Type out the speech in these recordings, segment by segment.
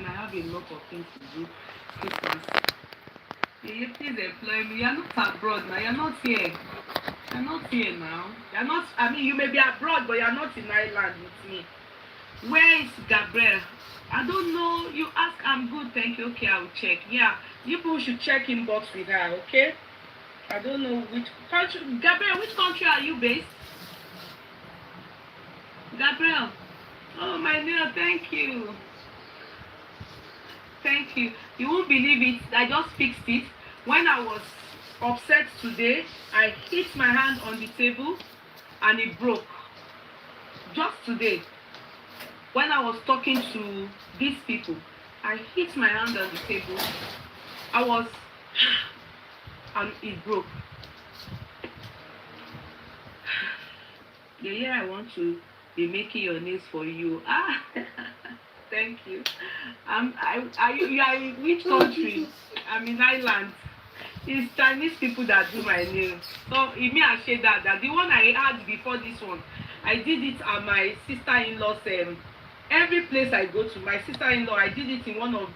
and I have a lot of things to do. Christmas. Yeye, please employ me. You're not abroad now. You're not here. You're not here now. You're not. I mean, you may be abroad, but you're not in Ireland with me. Where is Gabriel? I don't know. You ask. I'm good, thank you. Okay, I'll check. Yeah, you people should check inbox with her. Okay. I don't know which country. Gabriel, which country are you based? Gabriel. Oh, my dear, thank you. Thank you. You won't believe it. I just fixed it. When I was upset today, I hit my hand on the table and it broke. Just today. When I was talking to these people, I hit my hand on the table. I was, and it broke. Yeah, I want to be making your nails for you. Ah, thank you. You are in which country? I'm in Ireland. It's Chinese people that do my nails. So it may I say that the one I had before this one, I did it at my sister-in-law's. Every place I go to, my sister-in-law, I did it in one of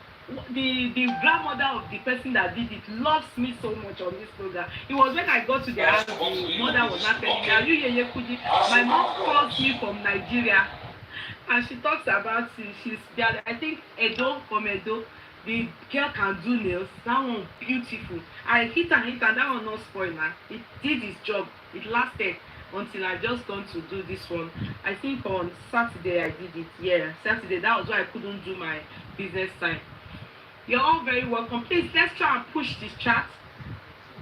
the grandmother of the person that did it loves me so much on this program. It was when I got to their house, the mother was not telling me, are you Yeye Kudi? My mom calls me from Nigeria and she talks about she's there. I think Edo, from Edo, the girl can do nails. That one beautiful. I hit and that one not spoil now. It did its job. It lasted until I just gone to do this one. I think on Saturday I did it. Yeah, Saturday. That was why I couldn't do my business time. You're all very welcome. Please, let's try and push this chat.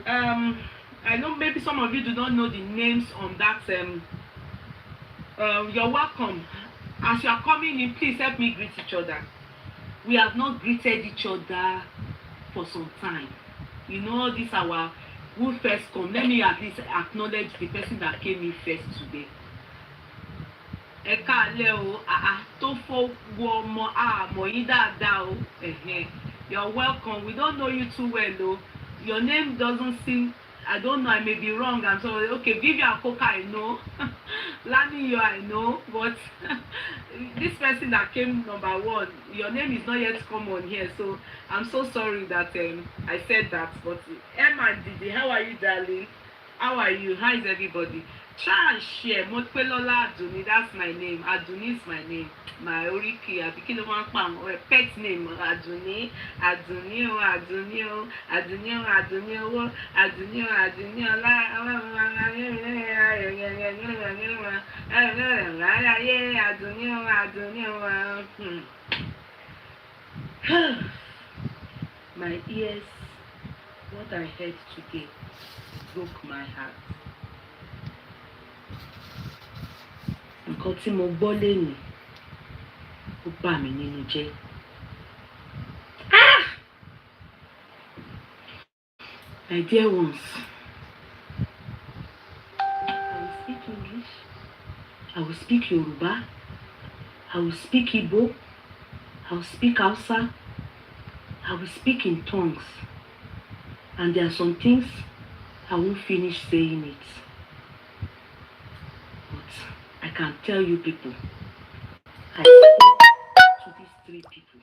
I know maybe some of you do not know the names on that. You're welcome. As you are coming in, please help me greet each other. We have not greeted each other for some time. You know, this our who first come. Let me at least acknowledge the person that came in first today. You're welcome. We don't know you too well though. Your name doesn't seem, I don't know, I may be wrong. I'm sorry. Okay, Vivian Coca, I know. Lani, you I know. But this person that came number one, your name is not yet common here. So I'm so sorry that I said that. But Emma and Didi, how are you, darling? How are you? How is everybody? Try and share. Motpelola Aduni, that's my name. Aduni is my name. My Oriki, or pet name. Aduni, Aduni, Aduni, Aduni, Aduni, Aduni, Aduni. My ears, what I heard today broke my heart. Nǹkan tí mo gbọ́ lénìí ó bà mí nínú jẹ́. My dear ones, I will speak English, I will speak Yoruba, I will speak Igbo, I will speak Hausa, I will speak in tongues, and there are some things I won't finish saying it. I can tell you people, I spoke to these 3 people.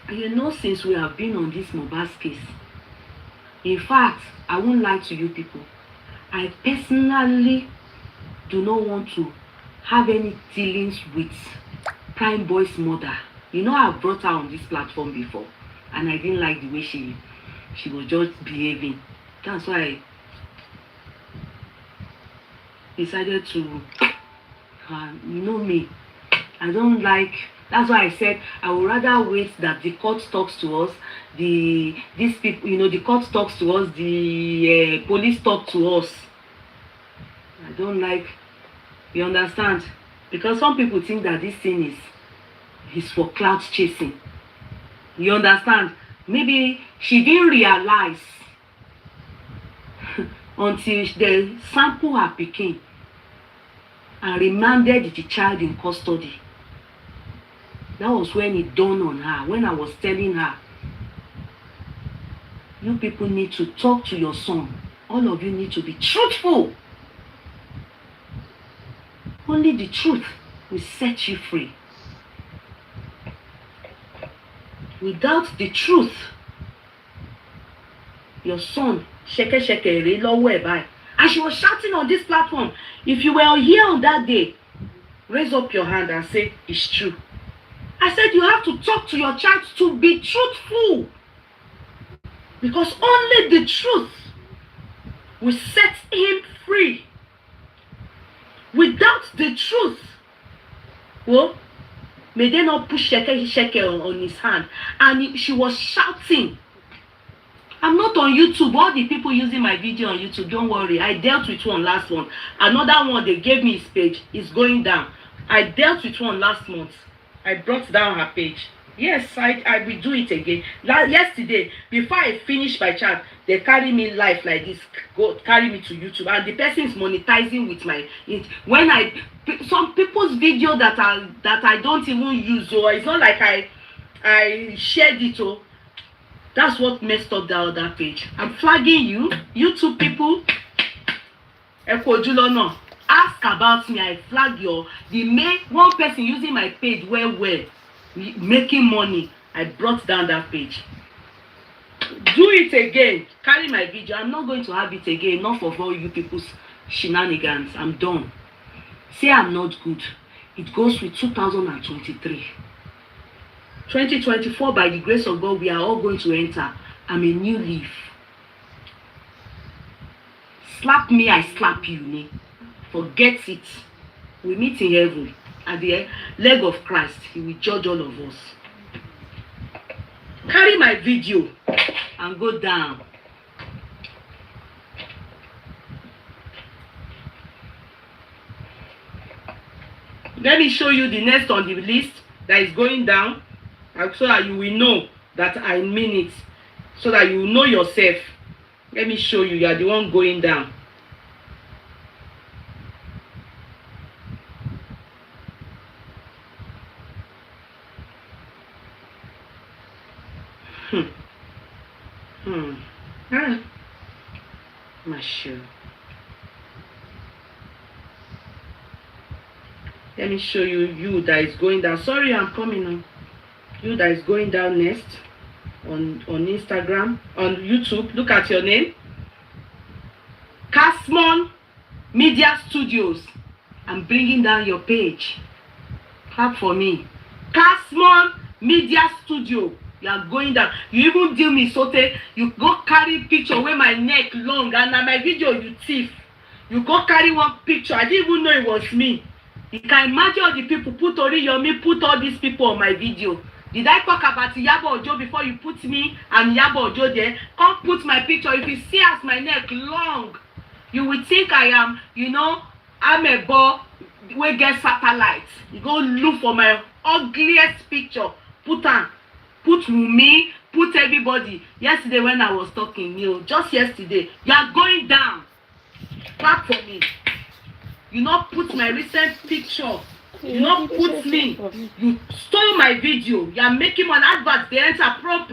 You know, since we have been on this Mohbad case, in fact, I won't lie to you people, I personally do not want to have any dealings with Primeboy's mother. You know, I've brought her on this platform before, and I didn't like the way she was just behaving. That's why I decided to, you know me, I don't like, that's why I said I would rather wait that the court talks to us, these people, you know, the court talks to us, the police talk to us. I don't like, you understand? Because some people think that this thing is for clout chasing. You understand? Maybe she didn't realize until they sample her pikin and remanded the child in custody. That was when it dawned on her, when I was telling her, you people need to talk to your son. All of you need to be truthful. Only the truth will set you free. Without the truth, your son, sheke lowo e bai. And she was shouting on this platform. If you were here on that day, raise up your hand and say, it's true. I said you have to talk to your child to be truthful. Because only the truth will set him free. Without the truth, well, may they not push sheke on his hand. And she was shouting. I'm not on YouTube. All the people using my video on YouTube, don't worry. I dealt with one last month. Another one, they gave me his page. It's going down. I dealt with one last month. I brought down her page. Yes, I will do it again. Yesterday, before I finished my chat, they carry me live like this. Go carry me to YouTube. And the person is monetizing with my... some people's video that I don't even use. Or it's not like I shared it. Oh. That's what messed up the other page. I'm flagging you, YouTube people. Ask about me. I flag you. The main one person using my page well, making money. I brought down that page. Do it again. Carry my video. I'm not going to have it again. Enough of all you people's shenanigans. I'm done. Say I'm not good. It goes with 2023. 2024, by the grace of God, we are all going to enter. I'm a new leaf. Slap me, I slap you. Forget it. We meet in heaven. At the leg of Christ, he will judge all of us. Carry my video and go down. Let me show you the next on the list that is going down. So that you will know that I mean it. So that you will know yourself. Let me show you. You are the one going down. My shoe. Let me show you that is going down. Sorry, I'm coming on. You that is going down next on Instagram, on YouTube. Look at your name. Casmon Media Studios. I'm bringing down your page. Clap for me. Casmon Media Studio. You are going down. You even deal me sote. You go carry picture where my neck long and na my video you thief. You go carry one picture. I didn't even know it was me. You can imagine all the people put Oriyomi, put all these people on my video. Did I talk about Yabo Ojo before you put me and Yabo Ojo there? Come put my picture. If you see as my neck long, you will think I am, I'm a boy where get satellite. You go look for my ugliest picture. Put me, put everybody. Yesterday when I was talking, just yesterday, you are going down. Clap for me. You not put my recent picture. You not put me. You stole my video. You are making one advert. They enter prom.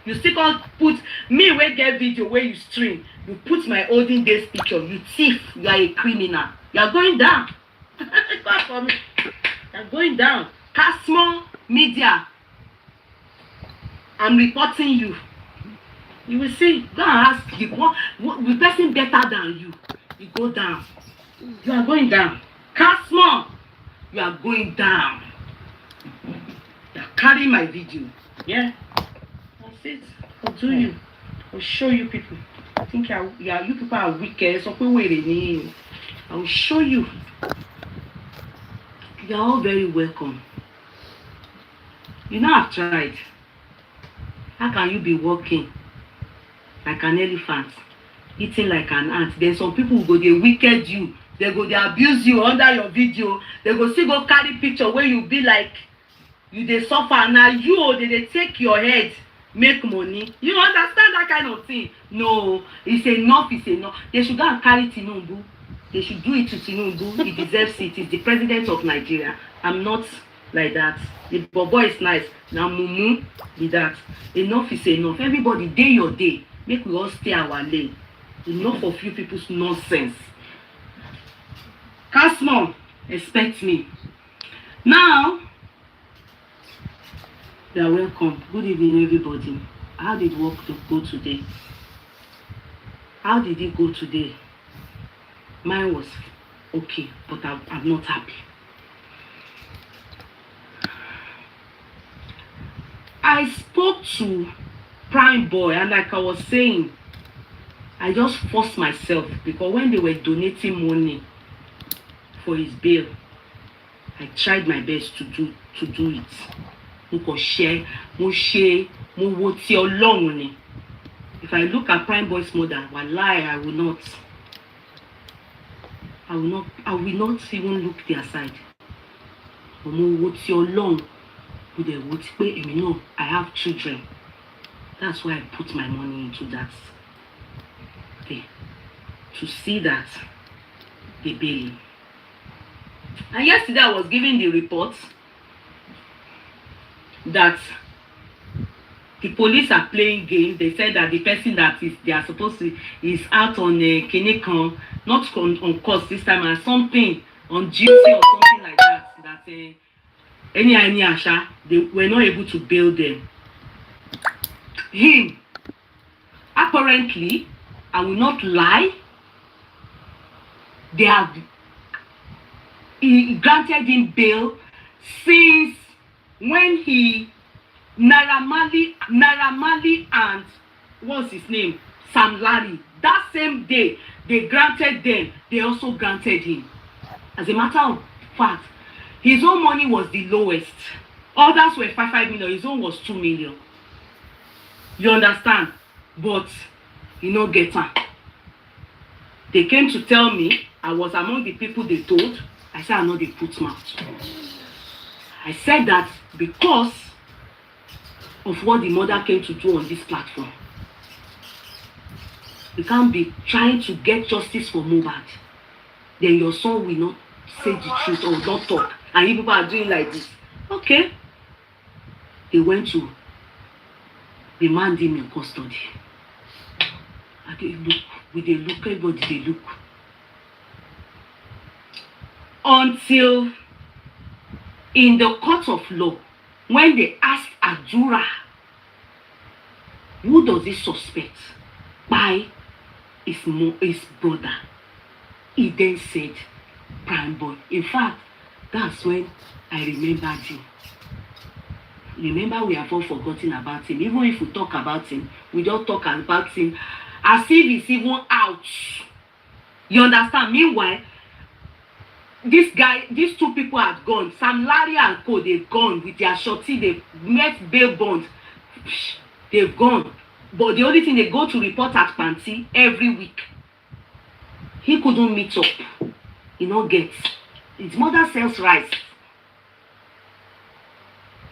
You still can't put me where get video where you stream. You put my olden days picture. You thief. You are a criminal. You are going down. Clap for me. You are going down. Casmon Media. I'm reporting you. You will see. Go and ask the person better than you. You go down. You are going down. Casmon, you are going down. You are carrying my video. Yeah? That's it. I'll do you. I'll show you people. I think you people are wicked. So I will show you. You are all very welcome. I've tried. How can you be walking like an elephant, eating like an ant? Then some people go, they wicked you. They go, they abuse you under your video. They go still go carry picture where you be like, you they suffer. Now they take your head, make money. You understand that kind of thing? No, it's enough, it's enough. They should go and carry Tinubu. They should do it to Tinubu. He deserves it. He's the president of Nigeria. I'm not like that. The boy is nice. Now mumu be that. Enough is enough. Everybody day your day. Make we all stay our lane. Enough of you people's nonsense. Casmon, expect me. Now, you are welcome. Good evening, everybody. How did work go today? How did it go today? Mine was okay, but I'm not happy. I spoke to Primeboy, and like I was saying, I just forced myself, because when they were donating money for his bail, I tried my best to do it. If I look at Primeboy's mother, wallahi, I will not even look their side. I have children. That's why I put my money into that. Okay. To see that they bail him. And yesterday I was giving the report that the police are playing games. They said that the person that they are supposed to is out on a Kinikan, not on course this time, and something on duty or something like that. That any Asha, they were not able to bail them. Him, apparently, I will not lie, they have granted him bail since when he Naira Marley and what's his name, Sam Larry, that same day they granted them, they also granted him. As a matter of fact, his own money was the lowest. Others were 5 million, his own was 2 million. You understand? But you know, get on. They came to tell me I was among the people they told. I said I'm not the put mouth. I said that because of what the mother came to do on this platform. You can't be trying to get justice for Mohbad. Then your son will not say the truth or not talk. And you people are doing like this. Okay. They went to remand him in custody. And they look, with they look, everybody they look. Until in the court of law, when they asked Adura, who does he suspect by his brother, he then said Primeboy. In fact, that's when I remembered him. Remember, we have all forgotten about him. Even if we talk about him, we don't talk about him as if he's even out. You understand? Meanwhile, these two people had gone. Sam Larry and Co, they've gone with their shorty. They've met bail bond. They've gone. But the only thing, they go to report at Panty every week. He couldn't meet up. He no gets. His mother sells rice.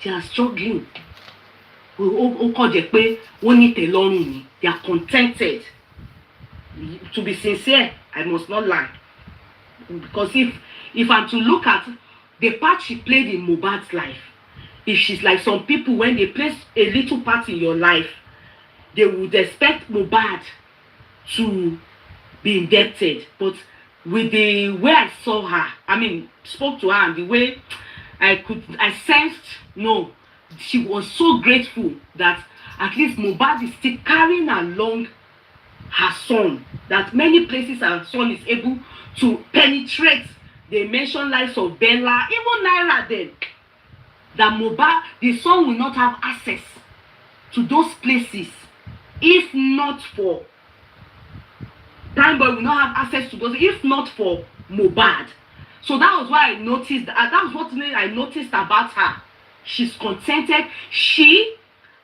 They are struggling. They are contented. To be sincere, I must not lie. Because if I'm to look at the part she played in Mohbad's life, if she's like some people, when they place a little part in your life, they would expect Mohbad to be indebted. But with the way I saw her, I mean, spoke to her, and the way I sensed, no, she was so grateful that at least Mohbad is still carrying along her son, that many places her son is able to penetrate. They mention lives of Bella, even Naira then, that Mohbad, the son will not have access to those places if not for Primeboy, will not have access to those if not for Mohbad. So that was why I noticed that was what I noticed about her. She's contented.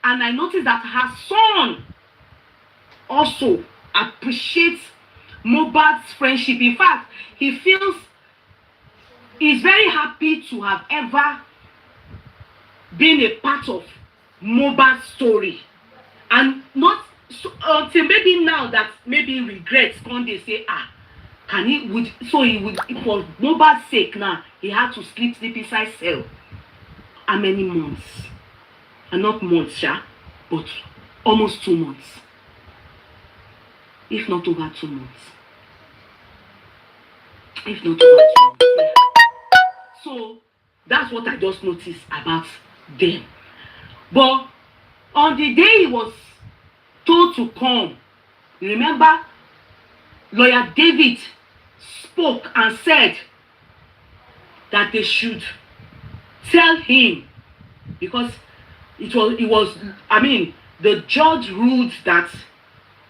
And I noticed that her son also appreciates Mohbad's friendship. In fact, he's very happy to have ever been a part of Mohbad's story. And not until maybe now that maybe regrets when they say, he would for Mohbad's sake now, he had to sleep inside cell. How many months? And not months, but almost 2 months. If not over 2 months. If not too much. Yeah. So that's what I just noticed about them. But on the day he was told to come, you remember, Lawyer David spoke and said that they should tell him, because the judge ruled that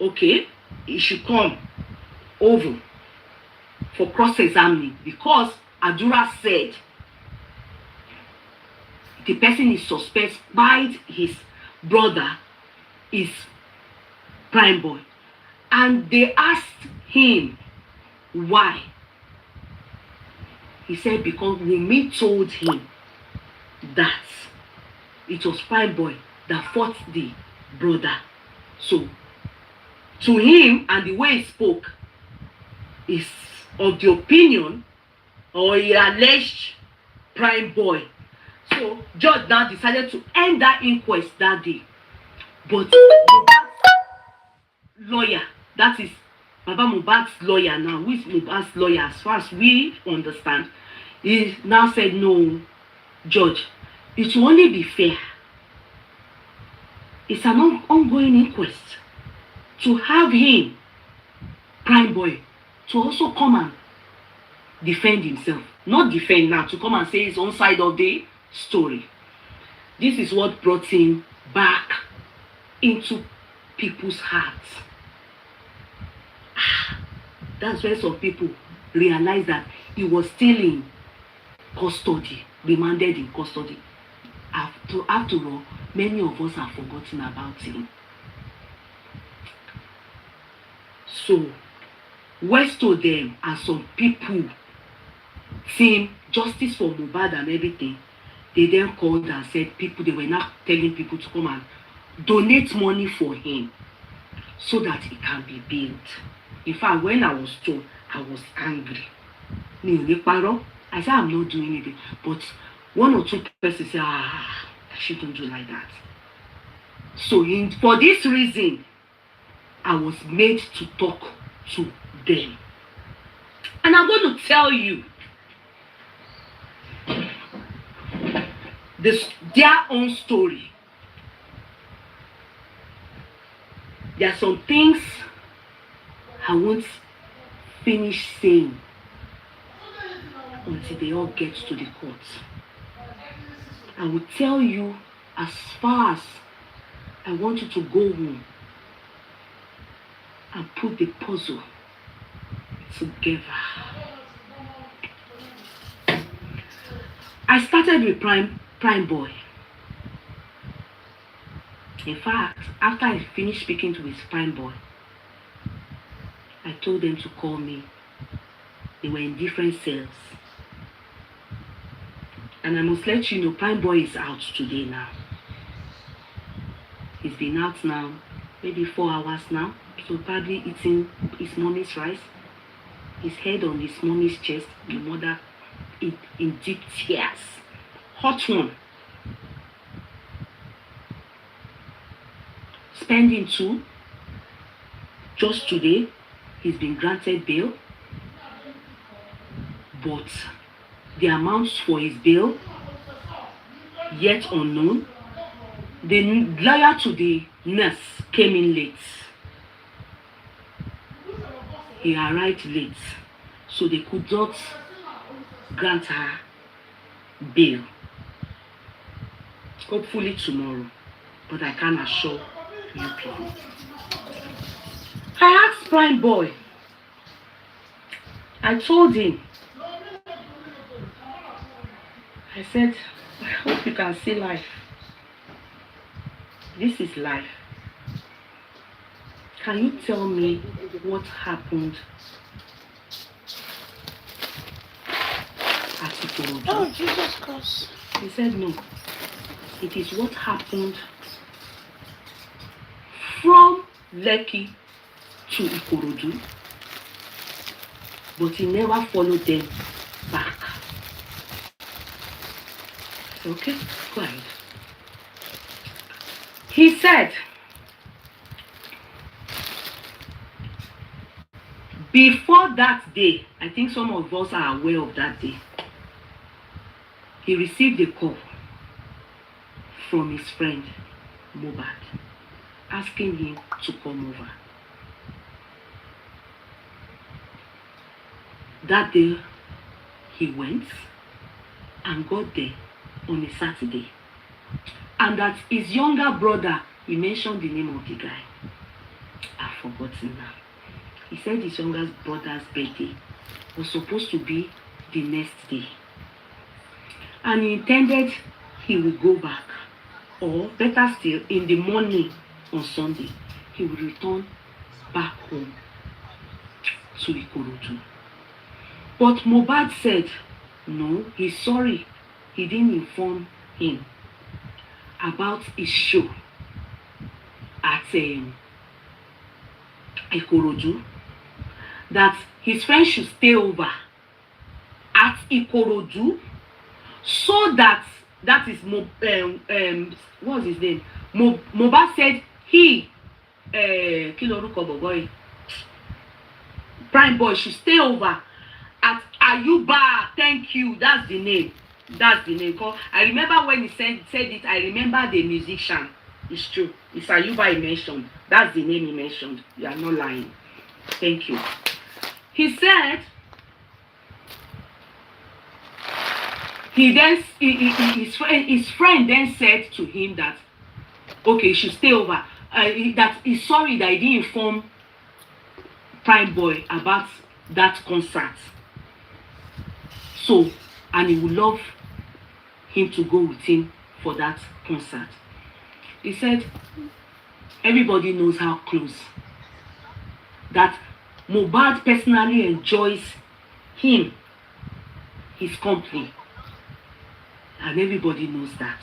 okay, he should come over for cross-examining, because Adura said the person is suspect by his brother is Primeboy, and they asked him why. He said because Wunmi told him that it was Primeboy that fought the brother. So to him, and the way he spoke is of the opinion, or he alleged Primeboy. So judge now decided to end that inquest that day. But Mohbad's lawyer, that is Baba Mohbad's lawyer now, who is Mohbad's lawyer as far as we understand, he now said, no, judge, it will only be fair. It's an ongoing inquest to have him, Primeboy, to also come and defend himself. Not defend now, to come and say his own side of the story. This is what brought him back into people's hearts. That's where some people realize that he was still in custody, remanded in custody. After all, many of us have forgotten about him. So, West told them, and some people, seeing justice for Mohbad and everything, they then called and said they were now telling people to come and donate money for him so that it can be built. In fact, when I was told, I was angry. I said, I'm not doing anything. But one or two persons said, I shouldn't do like that. So for this reason, I was made to talk to them. And I'm going to tell you their own story. There are some things I won't finish saying until they all get to the court. I will tell you as far as I want you to go home and put the puzzle together. I started with Primeboy. In fact, after I finished speaking to his Primeboy, I told them to call me. They were in different cells. And I must let you know, Primeboy is out today now. He's been out now, maybe 4 hours now. So probably eating his mommy's rice. His head on his mommy's chest. The mother in deep tears. Hot one. Spending 2. Just today, he's been granted bail. But the amounts for his bail, yet unknown. The lawyer to the nurse came in late. He arrived late, so they could not grant her bail. Hopefully tomorrow, but I can assure you people. I asked Primeboy. I told him, I said, I hope you can see life. This is life. Can you tell me what happened at Ikorodu? Oh, Jesus Christ. He said no. It is what happened from Lekki to Ikorodu. But he never followed them back. I said, okay, go ahead. He said, Before that day, I think some of us are aware of that day, he received a call from his friend Mohbad asking him to come over. That day, he went and got there on a Saturday. And that his younger brother, he mentioned the name of the guy. I've forgotten now. He said his younger brother's birthday was supposed to be the next day. And he intended he would go back. Or better still, in the morning on Sunday, he would return back home to Ikorodu. But Mohbad said, no, he's sorry. He didn't inform him about his show at Ikorodu. That his friend should stay over at Ikorodu so that is what's his name? Mohbad said he Primeboy should stay over at Ayuba. Thank you. That's the name. That's the name. I remember when he said it, I remember the musician. It's true. It's Ayuba he mentioned. That's the name he mentioned. You are not lying. Thank you. He said his friend then said to him that okay, he should stay over. That he's sorry that he didn't inform Primeboy about that concert. So, and he would love him to go with him for that concert. He said everybody knows how close that Mohbad personally enjoys him, his company. And everybody knows that.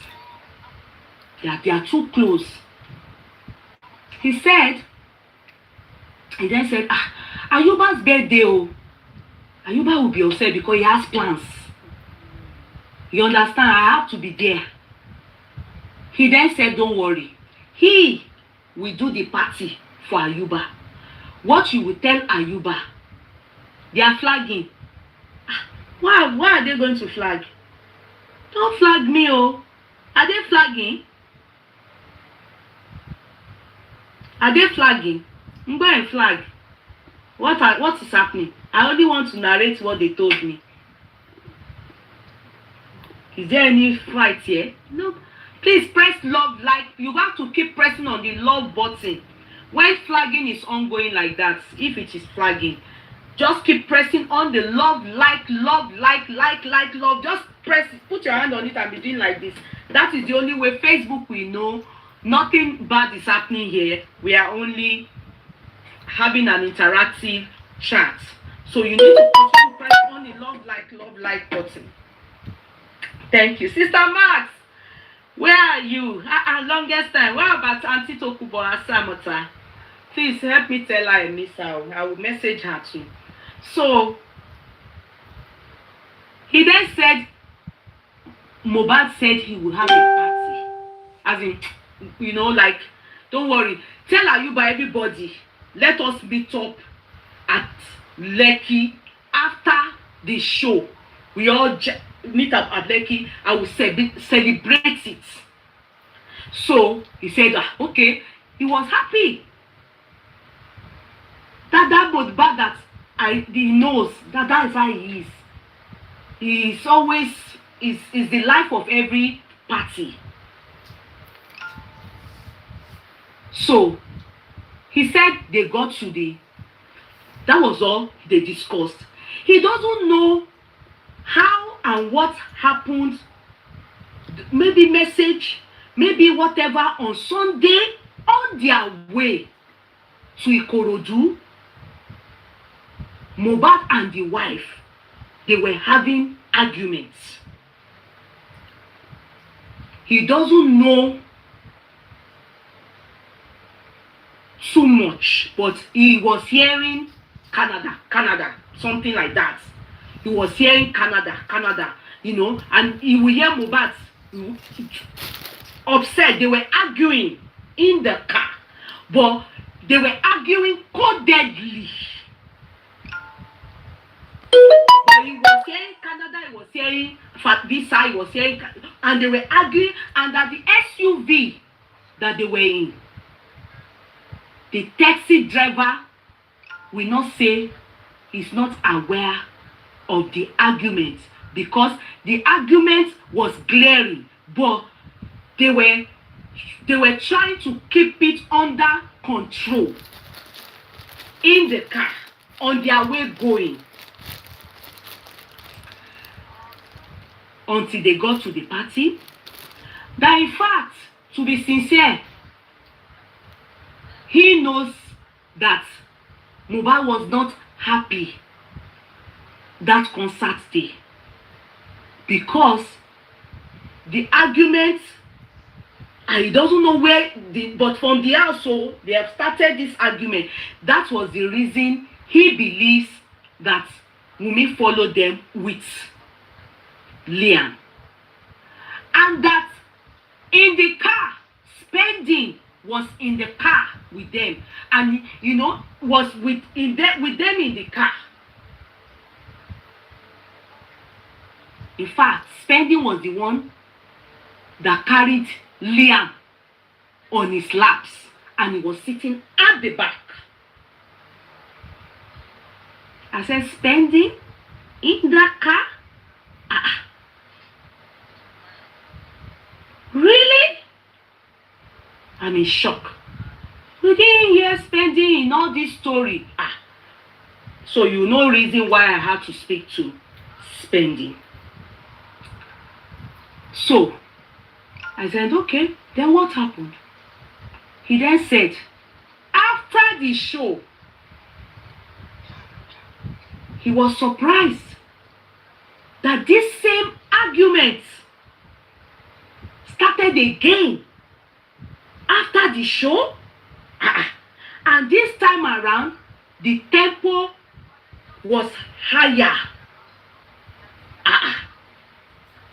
They are too close. He then said, Ayuba's birthday, Ayuba will be upset because he has plans. You understand? I have to be there. He then said, don't worry. He will do the party for Ayuba. What you will tell Ayuba, they are flagging. Why are they going to flag? Don't flag me, oh. Are they flagging? Are they flagging? I'm going to flag. What is happening? I only want to narrate what they told me. Is there any fight here? No. Please press love, like. You have to keep pressing on the love button. When flagging is ongoing like that, if it is flagging, just keep pressing on the love, like. Just press it. Put your hand on it and be doing like this. That is the only way Facebook will know nothing bad is happening here. We are only having an interactive chat. So you need to continue press on the love, like button. Thank you. Sister Max, where are you? Longest time. Where about Auntie Tokubo Asamota? Please help me tell her I miss her. I will message her too. So, he then said, Mohbad said he will have a party. As in, like, don't worry. Tell Ayuba, everybody, let us meet up at Lekki after the show. We all meet up at Lekki. I will celebrate it. So, he said, okay. He was happy. That Mohbad that he knows that is how he is. He is always is the life of every party. So he said they got to that was all they discussed. He doesn't know how and what happened. Maybe message, maybe whatever on Sunday on their way to Ikorodu. Mohbad and the wife, they were having arguments. He doesn't know too much, but he was hearing Canada, something like that. He was hearing Canada, and he will hear Mohbad upset. They were arguing in the car, but they were arguing codedly. But he was hearing Canada, he was hearing this side, he was hearing, and they were arguing, and that the SUV that they were in, the taxi driver will not say he's not aware of the argument, because the argument was glaring, but they were trying to keep it under control in the car on their way going, until they got to the party. That in fact, to be sincere, he knows that Mohbad was not happy that concert day, because the argument, and he doesn't know where but from the household they have started this argument. That was the reason he believes that Wunmi followed them with Liam, and that in the car, Spending was in the car with them, and was with them in the car. In fact, Spending was the one that carried Liam on his laps, and he was sitting at the back. I said, Spending in that car? Really? I'm in shock. We didn't hear Spending in all this story. So you know reason why I had to speak to Spending. So I said, okay, then what happened? He then said, after the show, he was surprised that this same argument started again after the show. And this time around, the tempo was higher.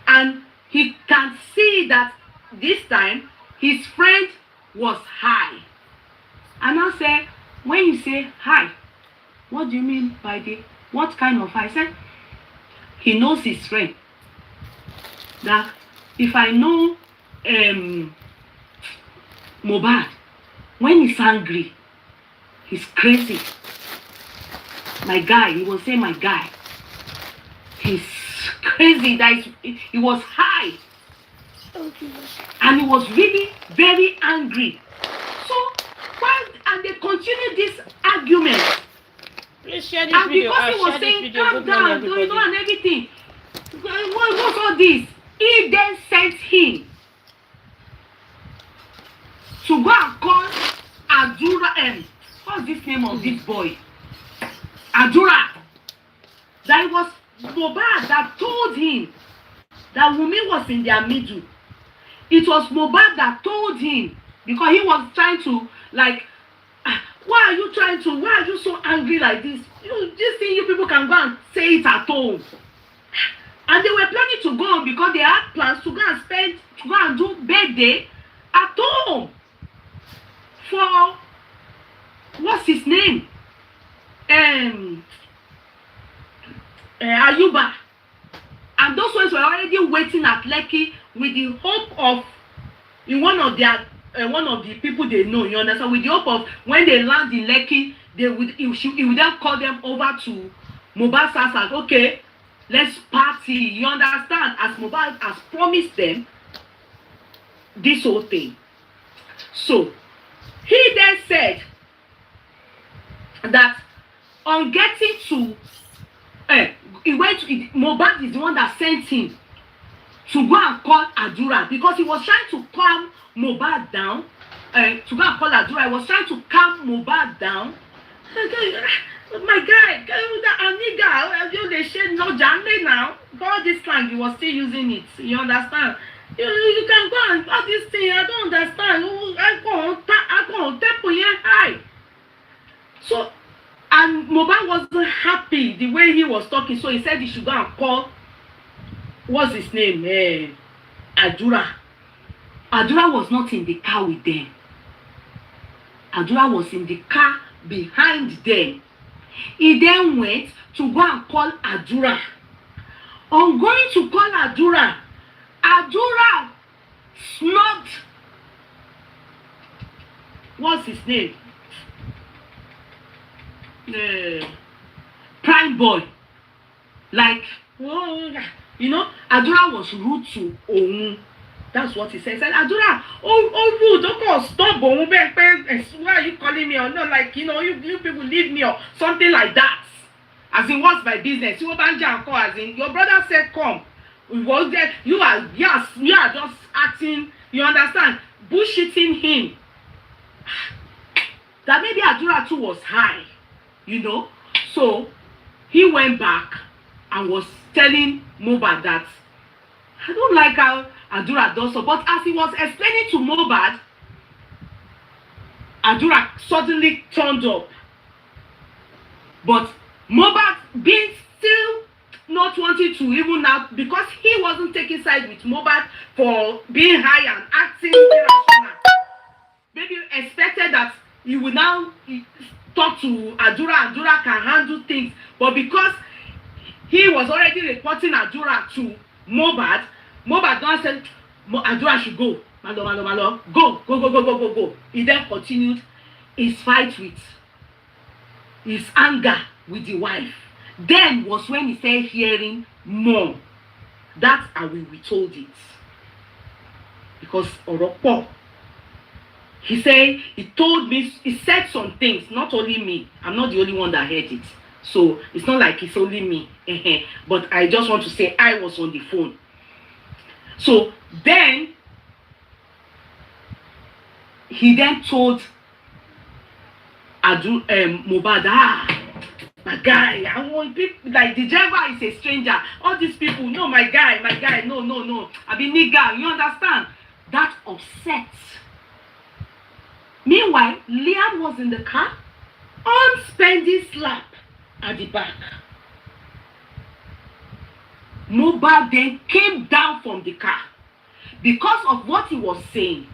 And he can see that this time his friend was high. And I said, when you say high, what do you mean by what kind of high? I said, he knows his friend. That if I know Mohbad, when he's angry, he's crazy. My guy, he will say my guy. He's crazy. That he was high. And he was really very angry. So, and they continued this argument. Please share this and video. Because he was saying, calm down, and everything. What's all this? He then sent him to go and call Adura. What's this name of this boy? Adura. That it was Mohbad that told him that Wunmi was in their middle. It was Mohbad that told him, because he was trying to, like, why are you so angry like this? This thing you people can go and say it at home. And they were planning to go on because they had plans to go and do birthday at home for, what's his name? Ayuba. And those ones were already waiting at Lekki with the hope of, in one of the people they know, you understand, with the hope of when they land in Lekki, he would then call them over to Mohbad's house and, okay, let's party, you understand, as Mohbad has promised them this whole thing. So he then said that on getting to Mohbad is the one that sent him to go and call Adura, because he was trying to calm Mohbad down. To go and call Adura, he was trying to calm Mohbad down. My guy, they said no Jamie now. All this time he was still using it. You understand? You can go and all this thing. I don't understand. I go on tempo here high. So, and Mohbad wasn't happy the way he was talking, so he said he should go and call, what's his name? Adura. Adura was not in the car with them. Adura was in the car behind them. He then went to go and call Adura. On going to call Adura, Adura snubbed, what's his name? Primeboy. Like, you know, Adura was rude to Ohun. That's what he said. He said, Adura, rude, don't stop. Why are you calling me? Or not, like, you know, you people leave me or something like that. As in, what's my business? You as in, your brother said, come. We was there. You are just acting, you understand, bullshitting him. That maybe Adura too was high, you know. So he went back and was telling Mohbad that I don't like how Adura does so. But as he was explaining to Mohbad, Adura suddenly turned up. But Mohbad being still not wanting to even now, because he wasn't taking side with Mohbad for being high and acting irrational. Maybe expected that he would now talk to Adura. Adura can handle things. But because he was already reporting Adura to Mohbad, Mohbad now said, Adura should go. Malo. Go. He then continued his fight with his anger with the wife. Then was when he started hearing more. That's how we told it. Because Oropo, he said some things, not only me. I'm not the only one that heard it. So it's not like it's only me. But I just want to say I was on the phone. So then he then told Mohbad, my guy, I want people like the driver is a stranger. All these people, no, my guy, no. I be nigga, you understand? That upsets. Meanwhile, Liam was in the car on Spendy's slap at the back. Mohbad then came down from the car. Because of what he was saying,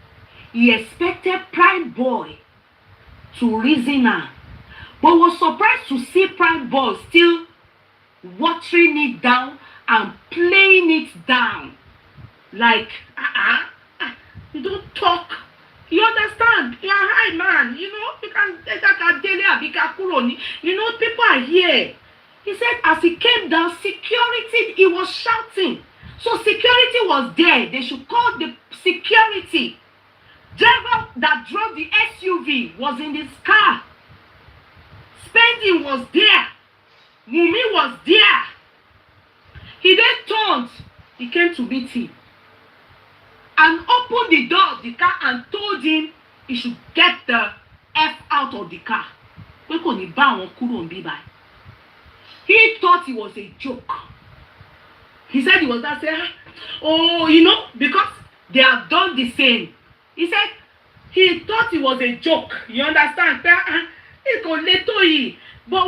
he expected Primeboy to reason her, but was surprised to see Primeboy still watering it down and playing it down. Like, you don't talk. You understand? You are high, man. You know, you can, you know, people are here. He said as he came down, security, he was shouting. So security was there. They should call the security. Driver that drove the SUV was in his car. Spendy was there. Mumi was there. He then turned. He came to meet him and opened the door of the car and told him he should get the F out of the car. He thought it was a joke. He said he was that saying, oh, you know, because they have done the same. He said he thought it was a joke. You understand? But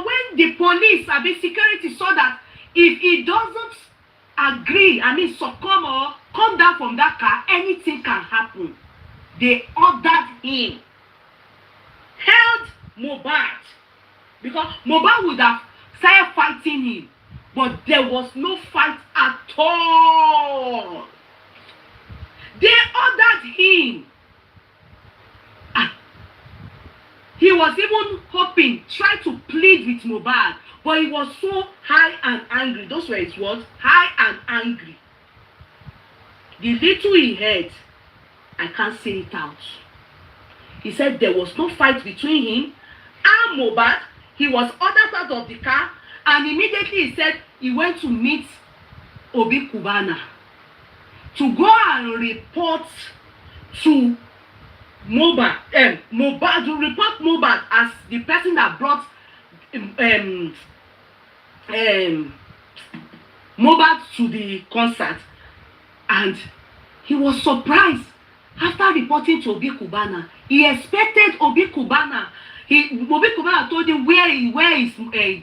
when the police, security saw that if he doesn't agree, succumb or come down from that car, anything can happen. They ordered him, held Mohbad, because Mohbad would have started fighting him, but there was no fight at all. They ordered him. He was even hoping, trying to plead with Mohbad, but he was so high and angry. Those were his words, high and angry. The little he heard, I can't say it out. He said there was no fight between him and Mohbad. He was ordered out of the car, and immediately he said he went to meet Obi Kubana to go and report to Mohbad, to report Mohbad as the person that brought Mohbad to the concert. And he was surprised after reporting to Obi Kubana. He expected Obi Kubana. Obi Kubana told him where is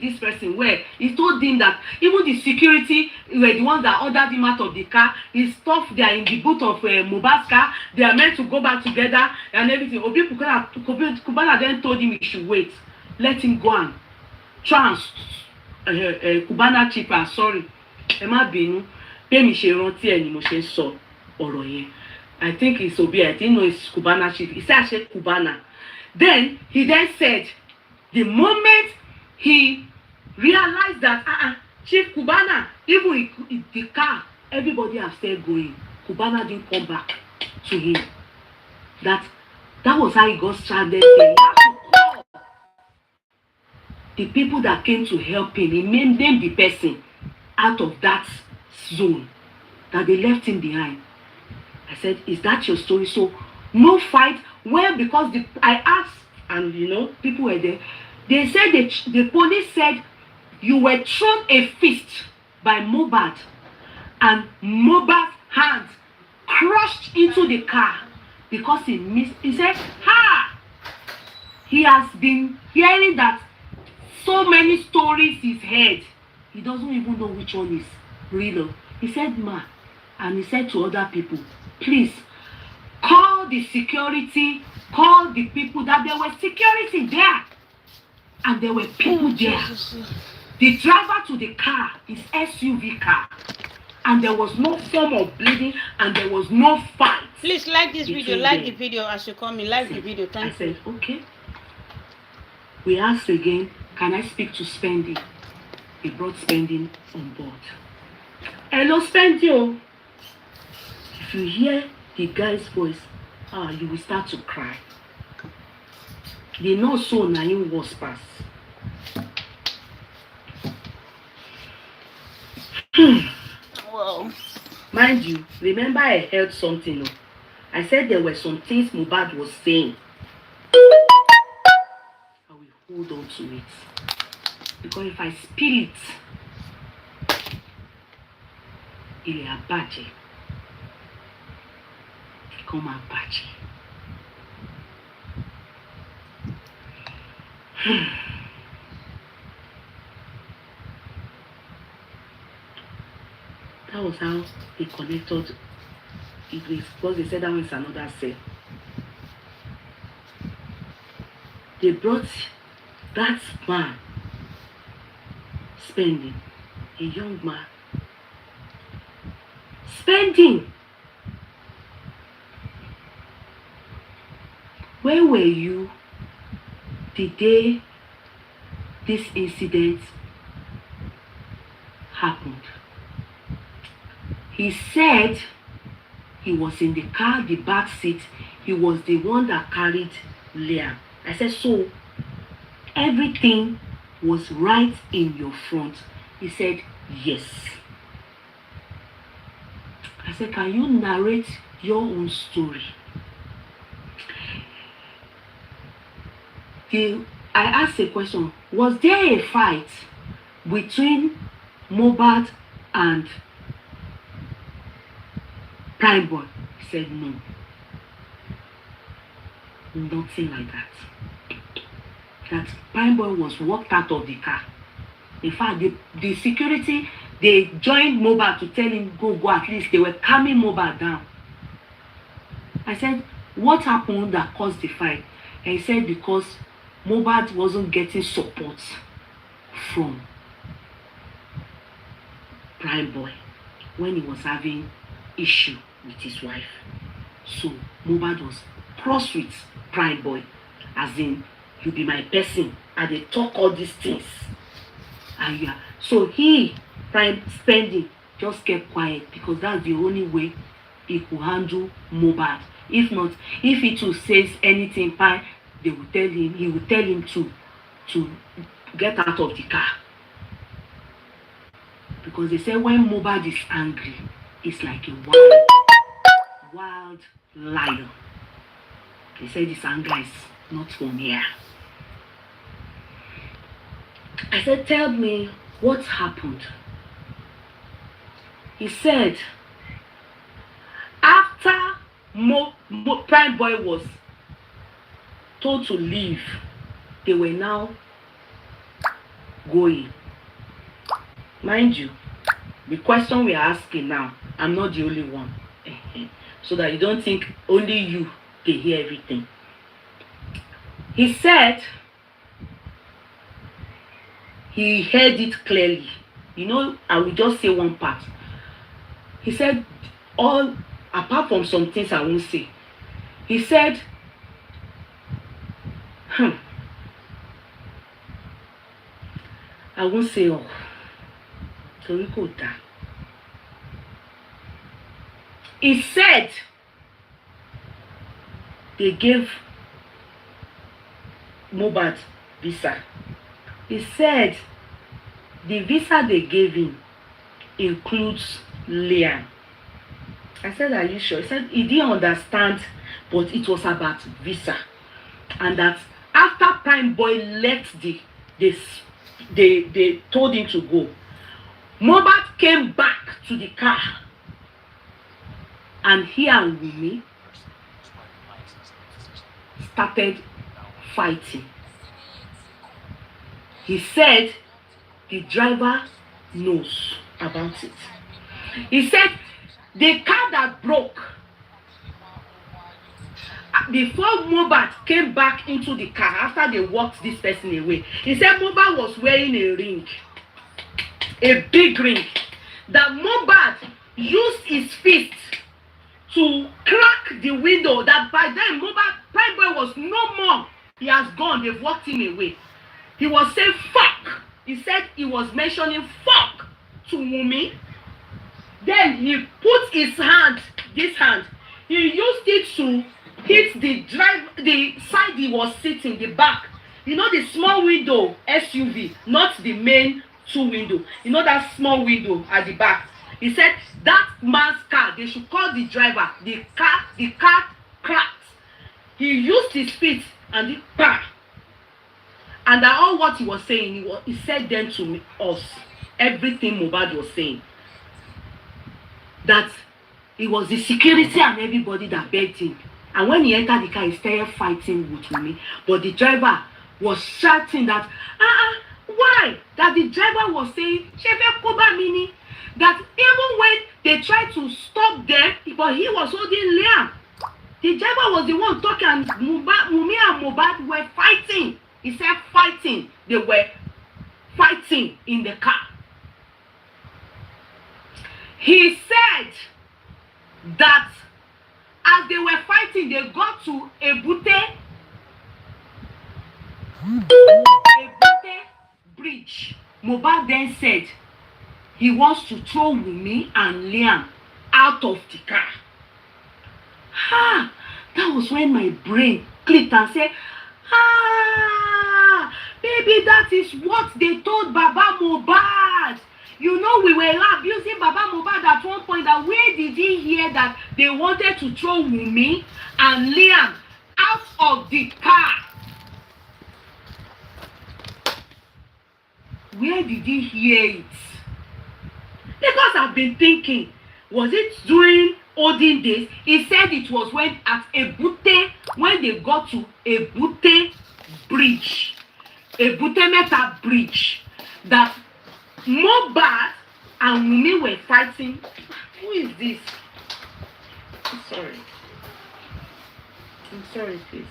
this person? Where? He told him that even the security were the ones that ordered him out of the car. His stuff, they are in the boot of Mohbad's car. They are meant to go back together and everything. Obi Kubana then told him he should wait. Let him go and trans Cubana chief, sorry, ẹ má bínú pé mi ṣe rántí ẹ ni mo ṣe sọ ọ̀rọ̀ yẹn. I think it's Obi, I didn't know it's Cubana chief. He said I said Cubana. Then he then said, the moment he realized that Chief Cubana, even in the car, everybody have started going. Cubana didn't come back to him. That was how he got stranded there. He had to call the people that came to help him. He named them the person out of that zone that they left him behind. I said, is that your story? So no fight. Well, because I asked, and people were there. They said the police said you were thrown a fist by Mohbad, and Mohbad's hands crushed into the car because he missed. He said, he has been hearing that so many stories he's heard. He doesn't even know which one is real. He said, and he said to other people, please call the security, call the people, that there was security there and there were people there. The driver to the car is SUV car, and there was no form of bleeding and there was no fight. Please like this video, like the video as you come in, like the video. Thank you. I said, okay. We asked again, can I speak to Spendy? He brought Spendy on board. Hello, Spendy. If you hear the guy's voice, you will start to cry. They know so na him was pass. Wow. Mind you, remember I heard something. I said there were some things Mohbad was saying. I will hold on to it. Because if I spill it, il est abaché. Come abaché. That was how they connected it with, because they said that was another cell. They brought that man, Spending, a young man, Spending. Where were you the day this incident happened? He said he was in the car, the back seat. He was the one that carried Liam. I said, so everything was right in your front? He said, yes. I said, can you narrate your own story? I asked a question. Was there a fight between Mohbad and Primeboy? He said no. Nothing like that. That Primeboy was walked out of the car. In fact, the security, they joined Mohbad to tell him go at least. They were calming Mohbad down. I said, what happened that caused the fight? And he said because Mohbad wasn't getting support from Primeboy when he was having issue with his wife. So Mohbad was cross with Primeboy, as in, you be my person, and they talk all these things. And yeah, so Spending just kept quiet because that's the only way he could handle Mohbad. If not, if he too says anything, they will tell him, he will tell him to get out of the car. Because they say when Mohbad is angry, it's like a wild lion. They say this anger is not from here. I said, tell me what happened. He said, after Primeboy was told to leave, they were now going. Mind you, the question we are asking now, I'm not the only one. So that you don't think only you can hear everything. He said, he heard it clearly. You know, I will just say one part. He said, all apart from some things I won't say. He said, I won't say all. So we go down. He said they gave Mohbad visa. He said the visa they gave him includes Liam. I said, are you sure? He said he didn't understand, but it was about visa. And that after Primeboy left they told him to go. Mohbad came back to the car. And he and Wunmi started fighting. He said the driver knows about it. He said the car that broke, before Mohbad came back into the car after they walked this person away, he said Mohbad was wearing a ring, a big ring, that Mohbad used his fist to crack the window. That by then Primeboy was no more. He has gone. They've walked him away. He was saying fuck. He said he was mentioning fuck to Wunmi. Then he put his hand, this hand, he used it to hit the side he was sitting, the back. You know the small window SUV, not the main two window. You know that small window at the back. He said that man's car, they should call the driver. The car cracked. He used his feet and it bang. And that all what he was saying, he said then to us, everything Mohbad was saying. That it was the security and everybody that begged him. And when he entered the car, he started fighting with me. But the driver was shouting that, why? That the driver was saying, Shefe Koba Mini. That even when they tried to stop them, but he was holding Liam. The driver was the one talking, and Wunmi and Mohbad were fighting. He said fighting. They were fighting in the car. He said that as they were fighting, they got to Ebute bridge. Mohbad then said he wants to throw Wunmi and Liam out of the car. That was when my brain clicked and said, baby, that is what they told Baba Mohbad. You know, we were abusing Baba Mohbad at one point. That where did he hear that they wanted to throw Wunmi and Liam out of the car? Where did he hear it? Because I've been thinking, was it during olden days? He said it was when at Ebute, when they got to Ebute bridge, Ebute Meta bridge, that Mohbad and Wunmi were fighting. Who is this? I'm sorry, please.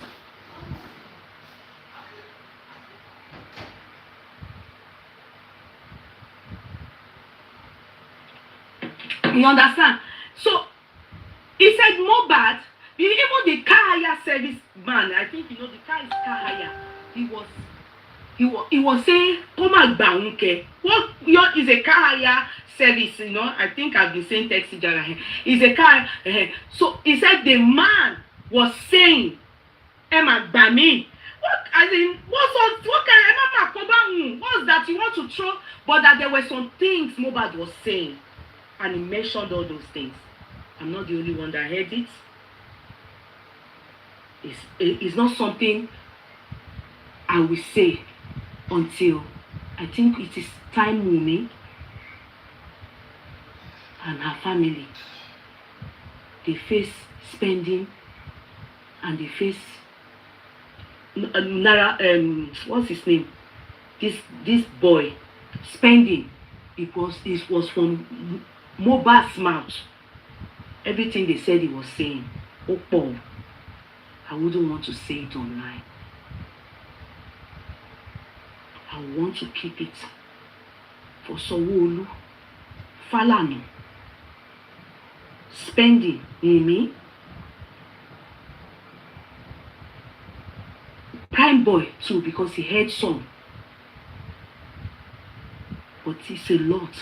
You understand? So he said Mohbad, even the car hire service man, I think you know the car is car hire. He was saying, "Come on, Baunke. What is a car hire service? You know, I think I've been saying taxi driver. Is a car." So he said the man was saying, "Emma Bami, what? I mean, what can Emma Koba? What's that you want to throw?" But that there were some things Mohbad was saying, and he mentioned all those things. I'm not the only one that heard it. It's not something I will say until I think it is time Wunmi and her family, they face spending and they face what's his name? This boy spending. It was from Mohbad's mouth. Everything they said he was saying. Oh, I wouldn't want to say it online. I want to keep it for Sanwo-Olu, Falana, spending Wunmi, Primeboy too, because he heard some. But it's a lot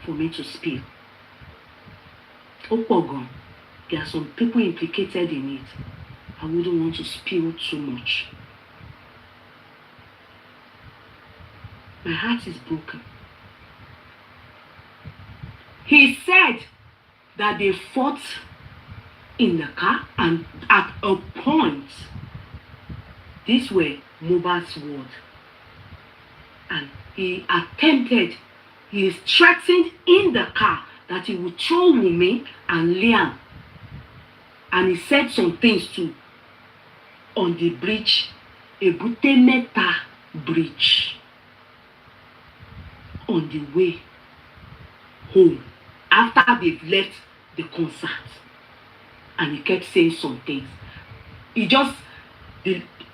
for me to spill. Opogon, there are some people implicated in it. I wouldn't want to spill too much. My heart is broken. He said that they fought in the car, and at a point, these were Mohbad's words. And he is threatened in the car that he would throw Wunmi and Liam. And he said some things too on the bridge, Ebute Meta bridge, on the way home after they've left the concert. And he kept saying some things. The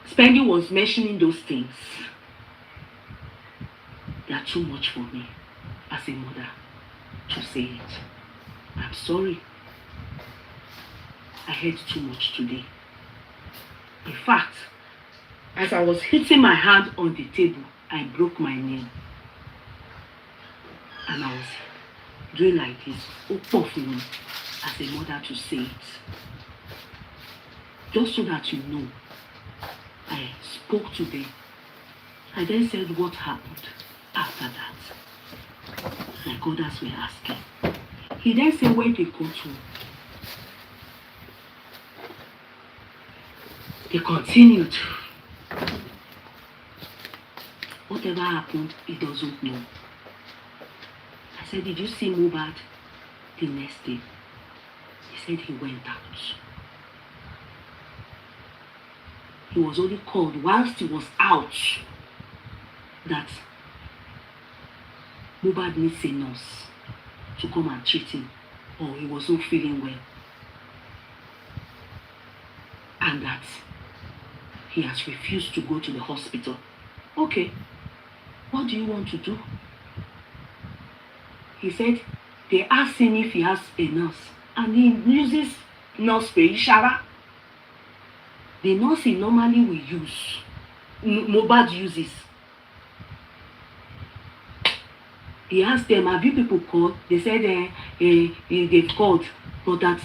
Spendy was mentioning those things. They are too much for me as a mother to say it. I'm sorry. I heard too much today. In fact, as I was hitting my hand on the table, I broke my nail. And I was doing like this, open for me as a mother to say it. Just so that you know, I spoke to them. I then said what happened after that. Like others were asking. He then said when they go to, they continued. Whatever happened, he doesn't know. I said, did you see Mohbad the next day? He said he went out. He was only called whilst he was out that Mohbad needs a nurse to come and treat him, or he was not feeling well. And that he has refused to go to the hospital. Okay, what do you want to do? He said they asked him if he has a nurse, and he uses nurse for Ishara. The nurse he normally will use, Mohbad uses. He asked them, have you people called? They said they've called, but that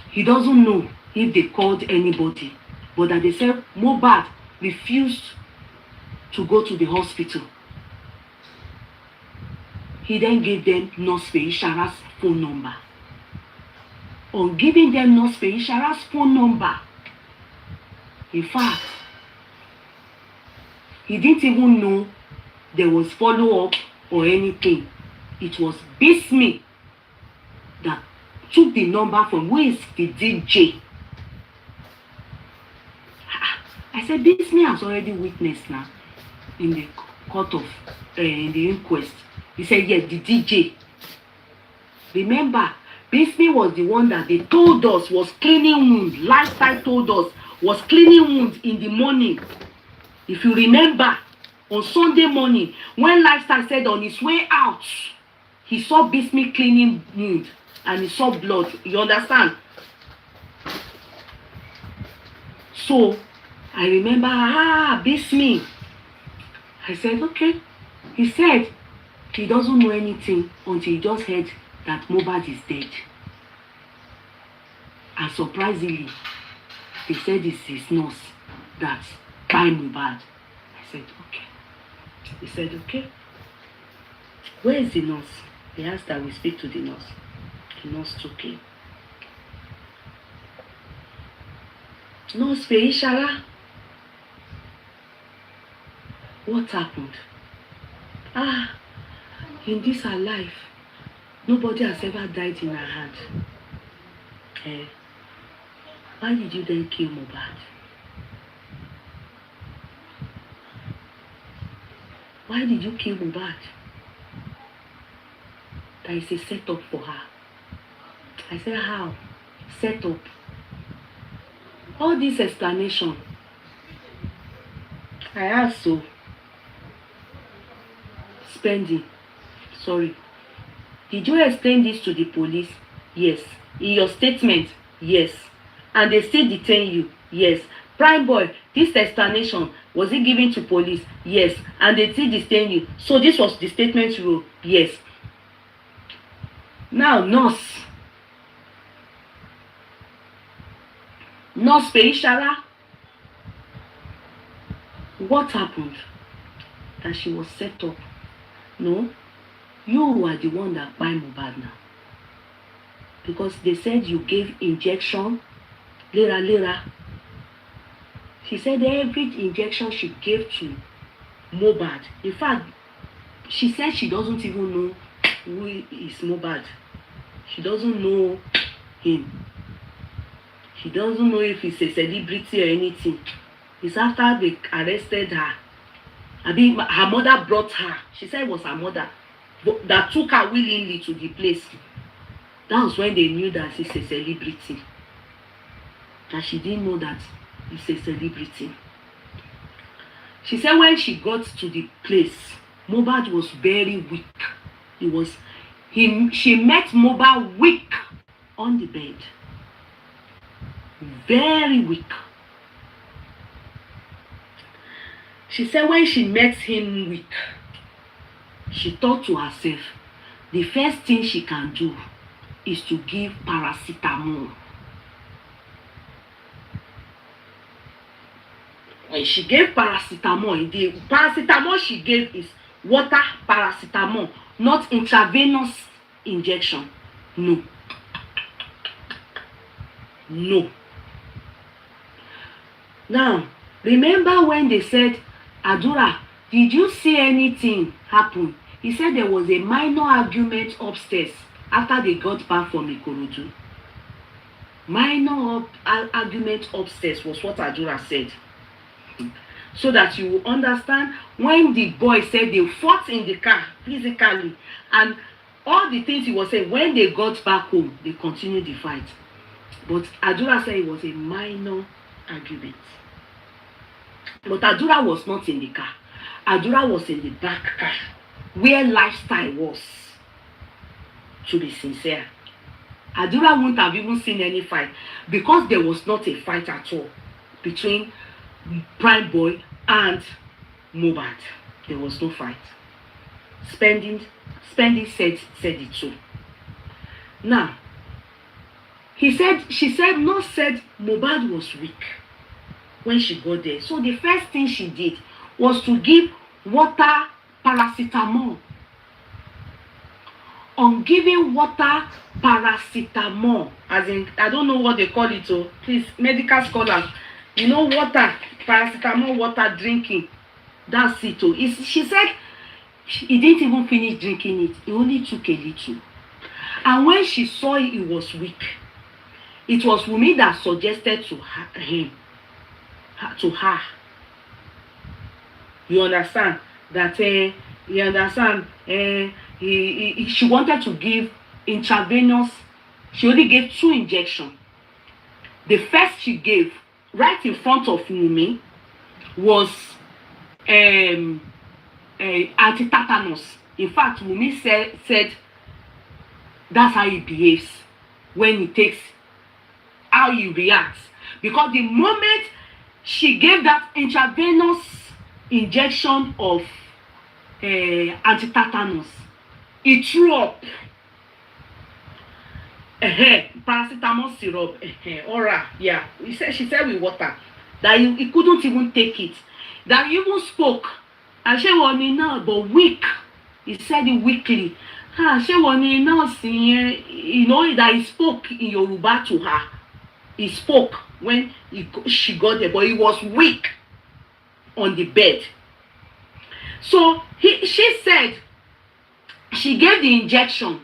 he doesn't know if they called anybody. But that they said Mohbad refused to go to the hospital. He then gave them Nurse Ishara's phone number. On giving them Nurse Ishara's phone number, in fact, he didn't even know there was follow-up or anything. It was Bismi that took the number from who is the DJ. I said, Bismi has already witnessed now in the court of, in the inquest. He said, yes, the DJ. Remember, Bismi was the one that they told us was cleaning wounds. Lifestyle told us was cleaning wounds in the morning. If you remember, on Sunday morning, when Lifestyle said on his way out, he saw Bismi cleaning wounds and he saw blood. You understand? So, I remember, Bismi. I said, okay. He said he doesn't know anything until he just heard that Mohbad is dead. And surprisingly, they said it's his nurse that's by Mohbad. I said, okay. He said, okay. Where is the nurse? They asked that we speak to the nurse. The nurse took him. Nurse Feishara, what happened? In this her life, nobody has ever died in her hand. Why did you then kill Mohbad? Why did you kill Mohbad? There is a setup for her. I said, how? Set up. All this explanation. I asked so. Spending. Sorry. Did you explain this to the police? Yes. In your statement? Yes. And they still detain you? Yes. Primeboy, this explanation, was it given to police? Yes. And they still detain you? So this was the statement you wrote? Yes. Now, nurse Feishala, what happened? That she was set up. No, you are the one that buy Mohbad now. Because they said you gave injection, later. She said every injection she gave to Mohbad. In fact, she said she doesn't even know who is Mohbad. She doesn't know him. She doesn't know if he's a celebrity or anything. It's after they arrested her. I mean, her mother brought her. She said it was her mother that took her willingly to the place. That was when they knew that he's a celebrity. That she didn't know that he's a celebrity. She said when she got to the place, Mohbad was very weak. She met Mohbad weak on the bed. Very weak. She said when she met him weak, she thought to herself, the first thing she can do is to give paracetamol. When she gave paracetamol, the paracetamol she gave is water paracetamol, not intravenous injection. No. Now, remember when they said, Adura, did you see anything happen? He said there was a minor argument upstairs after they got back from Ikorodu. Minor argument upstairs was what Adura said. So that you will understand, when the boy said they fought in the car physically and all the things he was saying, when they got back home, they continued the fight. But Adura said it was a minor argument. But Adura was not in the car. Adura was in the back car, where Lifestyle was. To be sincere, Adura wouldn't have even seen any fight because there was not a fight at all between Primeboy and Mohbad. There was no fight. Spending said it too. Now, she said Mohbad was weak when she got there. So the first thing she did was to give water paracetamol. On giving water paracetamol, as in, I don't know what they call it, so please, medical scholars, you know, water, paracetamol, water drinking, that's it. She said he didn't even finish drinking it, he only took a little. And when she saw he was weak, it was Wunmi that suggested to her. You understand? That she wanted to give intravenous. She only gave 2 injections. The first she gave right in front of Wunmi was anti-tetanus. In fact, Wunmi said that's how he behaves when he takes, how he reacts. Because the moment she gave that intravenous injection of anti-tetanus, he threw up. Paracetamol syrup. Alright, yeah. She said with water that he couldn't even take it. That he even spoke. I said, well, now, but weak. He said it weakly. I said, well, now, you know that he spoke in Yoruba to her. He spoke when she got there, but he was weak on the bed. So she said she gave the injection.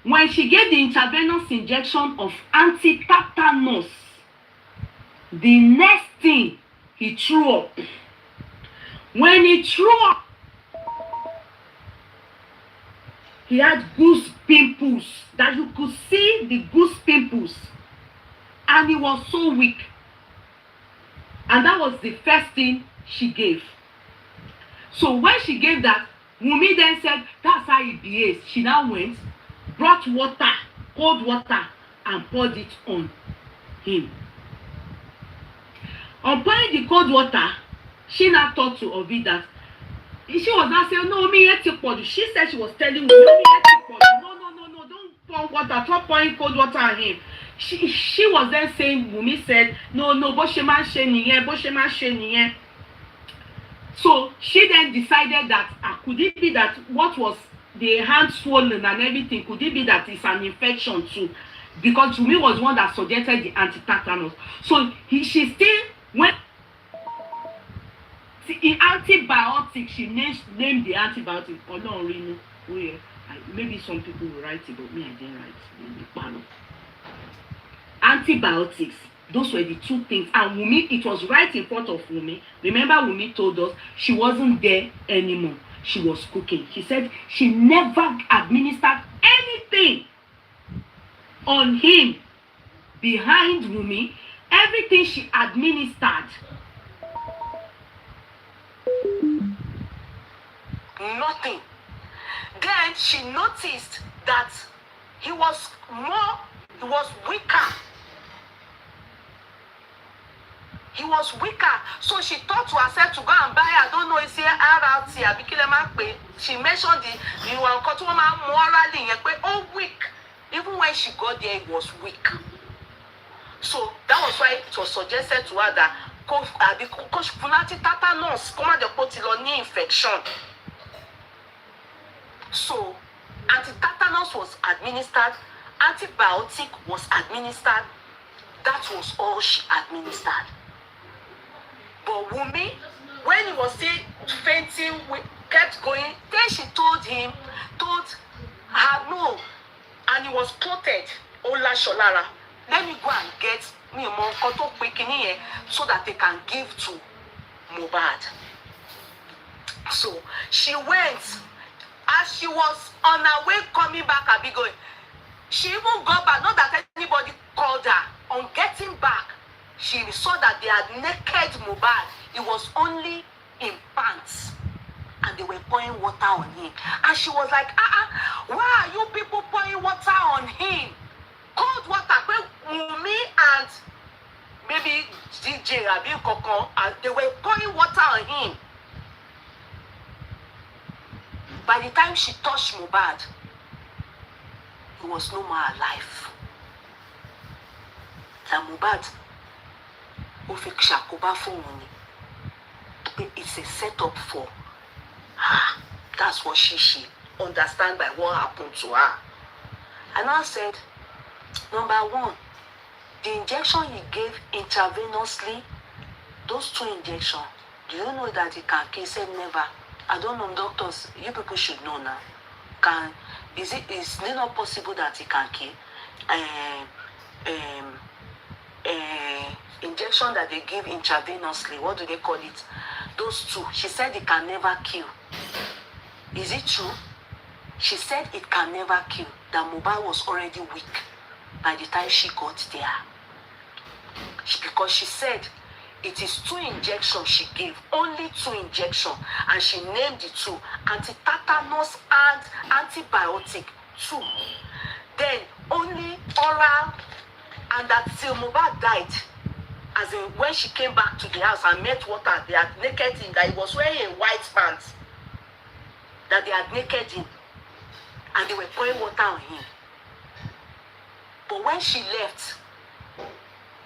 When she gave the intravenous injection of anti-tetanus, the next thing, he threw up. When he threw up, he had goose pimples, that you could see the goose pimples. And he was so weak. And that was the first thing she gave. So when she gave that, Wunmi then said that's how he behaves. She now went, brought water, cold water, and poured it on him. On pouring the cold water, she now thought to Obi that she was not saying, no, me yet to. She said she was telling me, no, me yet to. No, don't pour water, stop pouring cold water on him. She was then saying, Wunmi said, no, bó ṣe máa ṣe nìyẹn. So she then decided that could it be that what was the hand swollen and everything, could it be that it's an infection too? Because Wunmi was one that suggested the anti-tetanus. So she still went in antibiotics. She named the antibiotic. Oh no, really? Oh yeah. Maybe some people will write it, but me I didn't write it. Antibiotics. Those were the two things. And Wunmi, it was right in front of Wunmi. Remember, Wunmi told us she wasn't there anymore. She was cooking. She said she never administered anything on him behind Wunmi. Everything she administered. Nothing. Then she noticed that he was weaker. He was weaker. So she thought to herself to go and buy, I don't know, it's here, RRT, she mentioned the weak. Even when she got there, it was weak. So that was why it was suggested to her that because tetanus, infection. So anti-tetanus was administered, antibiotic was administered. That was all she administered. But Wunmi, when he was still fainting, we kept going. Then she told her no, and he was quoted, Ola Sholara, let me go and get me a monkoto quickly so that they can give to Mohbad. So she went. As she was on her way coming back, Abigail, she even got back. Not that anybody called her. On getting back, she saw that they had naked Mohbad. It was only in pants, and they were pouring water on him. And she was like, why are you people pouring water on him? Cold water. Me and maybe DJ Rabi Kokon, and they were pouring water on him. By the time she touched Mohbad, he was no more alive. And Mohbad, it's a setup for her. That's what she understand by what happened to her. And I said, number one, the injection he gave intravenously, those 2 injections, do you know that it can kill? He said never. I don't know, doctors, you people should know now. Is it not possible that it can kill? Injection that they give intravenously, what do they call it? Those 2. She said it can never kill. Is it true? She said it can never kill. That Mohbad was already weak by the time she got there. Because she said it is 2 injections she gave, only 2 injections, and she named the 2, anti-tetanus and antibiotic 2. Then only oral, and that till Mohbad died, as in when she came back to the house and met water, they had naked him, that he was wearing a white pants, that they had naked him, and they were pouring water on him. But when she left,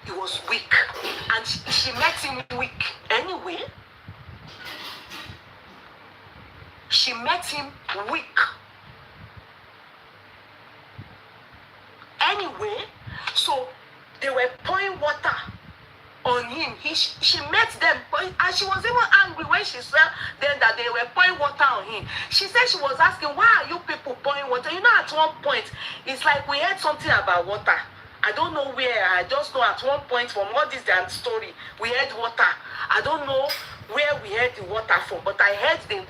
he was weak, and she met him weak anyway. She met him weak anyway. So they were pouring water on him. She met them, and she was even angry when she saw them that they were pouring water on him. She said she was asking, why are you people pouring water? You know, at one point, it's like we heard something about water. I don't know where. I just know at one point from all this damn story, we heard water. I don't know where we heard the water from, but I heard the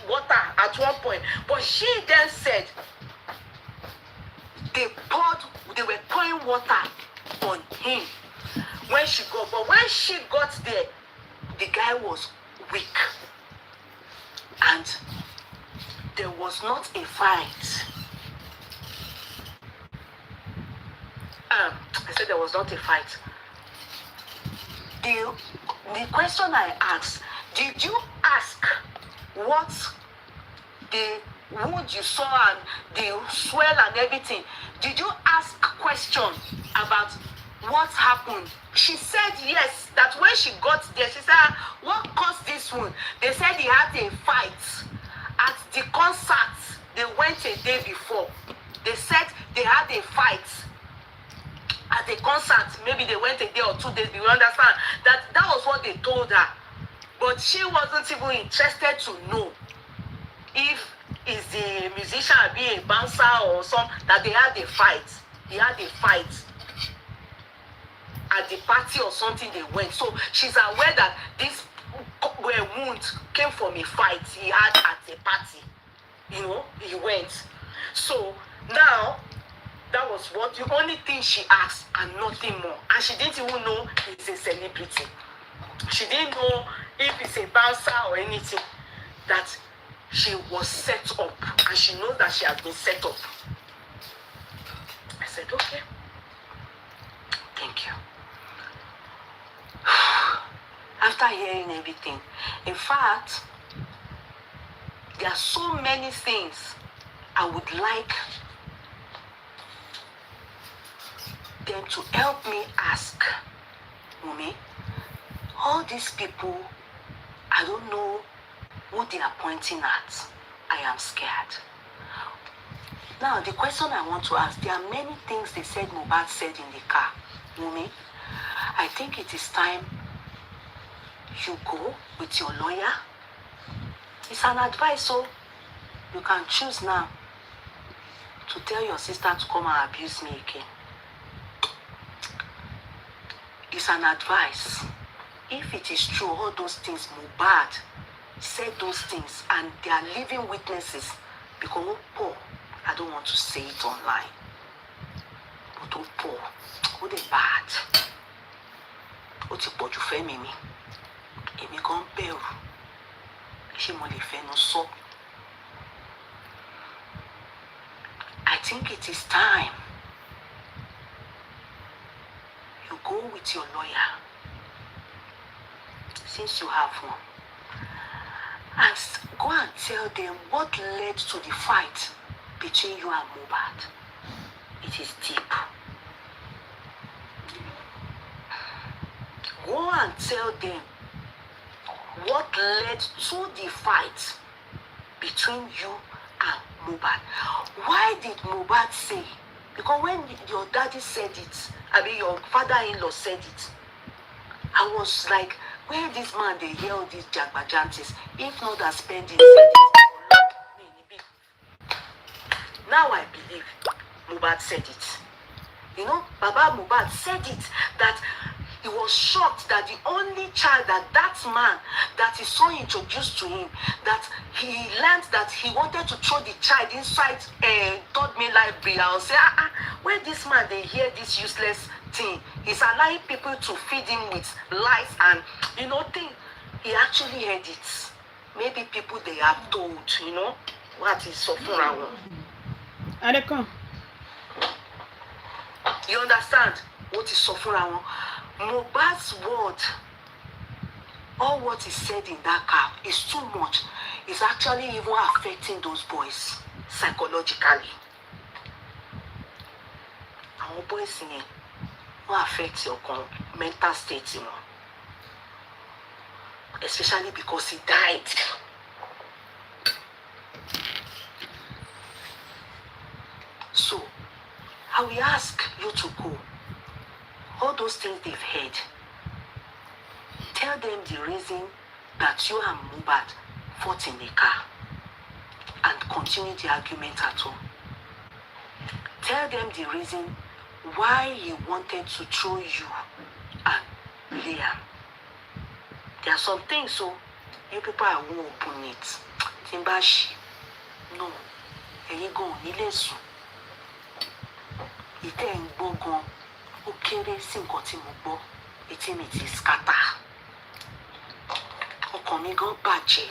water at one point. But she then said they were pouring water on him when she got. But when she got there, the guy was weak, and there was not a fight. I said there was not a fight. The question I asked, did you ask what the wound you saw and the swell and everything? Did you ask question about what happened? She said yes, that when she got there, she said, what caused this wound? They said he had a fight at the concert. They went a day before. They said they had a fight at the concert. Maybe they went a day or 2 days. You understand? That was what they told her. But she wasn't even interested to know if is the musician being a bouncer or something, that they had a fight. He had a fight at the party or something they went. So she's aware that this wound came from a fight he had at the party. You know, he went. So now, that was what the only thing she asked and nothing more. And she didn't even know he's a celebrity. She didn't know if it's a bouncer or anything. That she was set up, and she knows that she has been set up. I said, okay, thank you. After hearing everything, in fact, there are so many things I would like them to help me ask. Mummy, all these people, I don't know who they are pointing at. I am scared. Now, the question I want to ask, there are many things they said Mohbad said in the car. Mummy, I think it is time you go with your lawyer. It's an advice, so you can choose now to tell your sister to come and abuse me again. It's an advice. If it is true, all those things, Mohbad said those things, and they are living witnesses, because Paul, I don't want to say it online, but Paul, who they bad, what you put you femi me, emi gan bẹ̀rù, ṣé mo lè fẹnu sọ? I think it is time you go with your lawyer, since you have one, and go and tell them what led to the fight between you and Mohbad. It is deep. Go and tell them what led to the fight between you and Mohbad. Why did Mohbad say? Because when your daddy said it, I mean your father-in-law said it, I was like, where this man they hear all these jagbajantis, if not that spending said it. Now I believe Mohbad said it. You know, Baba Mohbad said it, that he was shocked that the only child that man that his son introduced to him, that he learned that he wanted to throw the child inside a third main library. I will say, where this man they hear this useless thing, he's allowing people to feed him with lies and thing. He actually heard it. Maybe people they have told, what is so for our. You understand what is so for our? Mohbad's word, all what is said in that car is too much. It's actually even affecting those boys psychologically. Our boys in will affect your mental state, especially because he died. So, I will ask you to go. All those things they've heard, tell them the reason that you and Mohbad fought in the car and continue the argument at home. Tell them the reason why he wanted to throw you and Liam. There are some things, so you people are won't open it. Timbashi, no, and you go nilesu. Ite ń gbọ́ gan, ó kéré sí nǹkan tí mo gbọ́, etí mi ti scatter. Ọkàn mi gan bàjẹ́.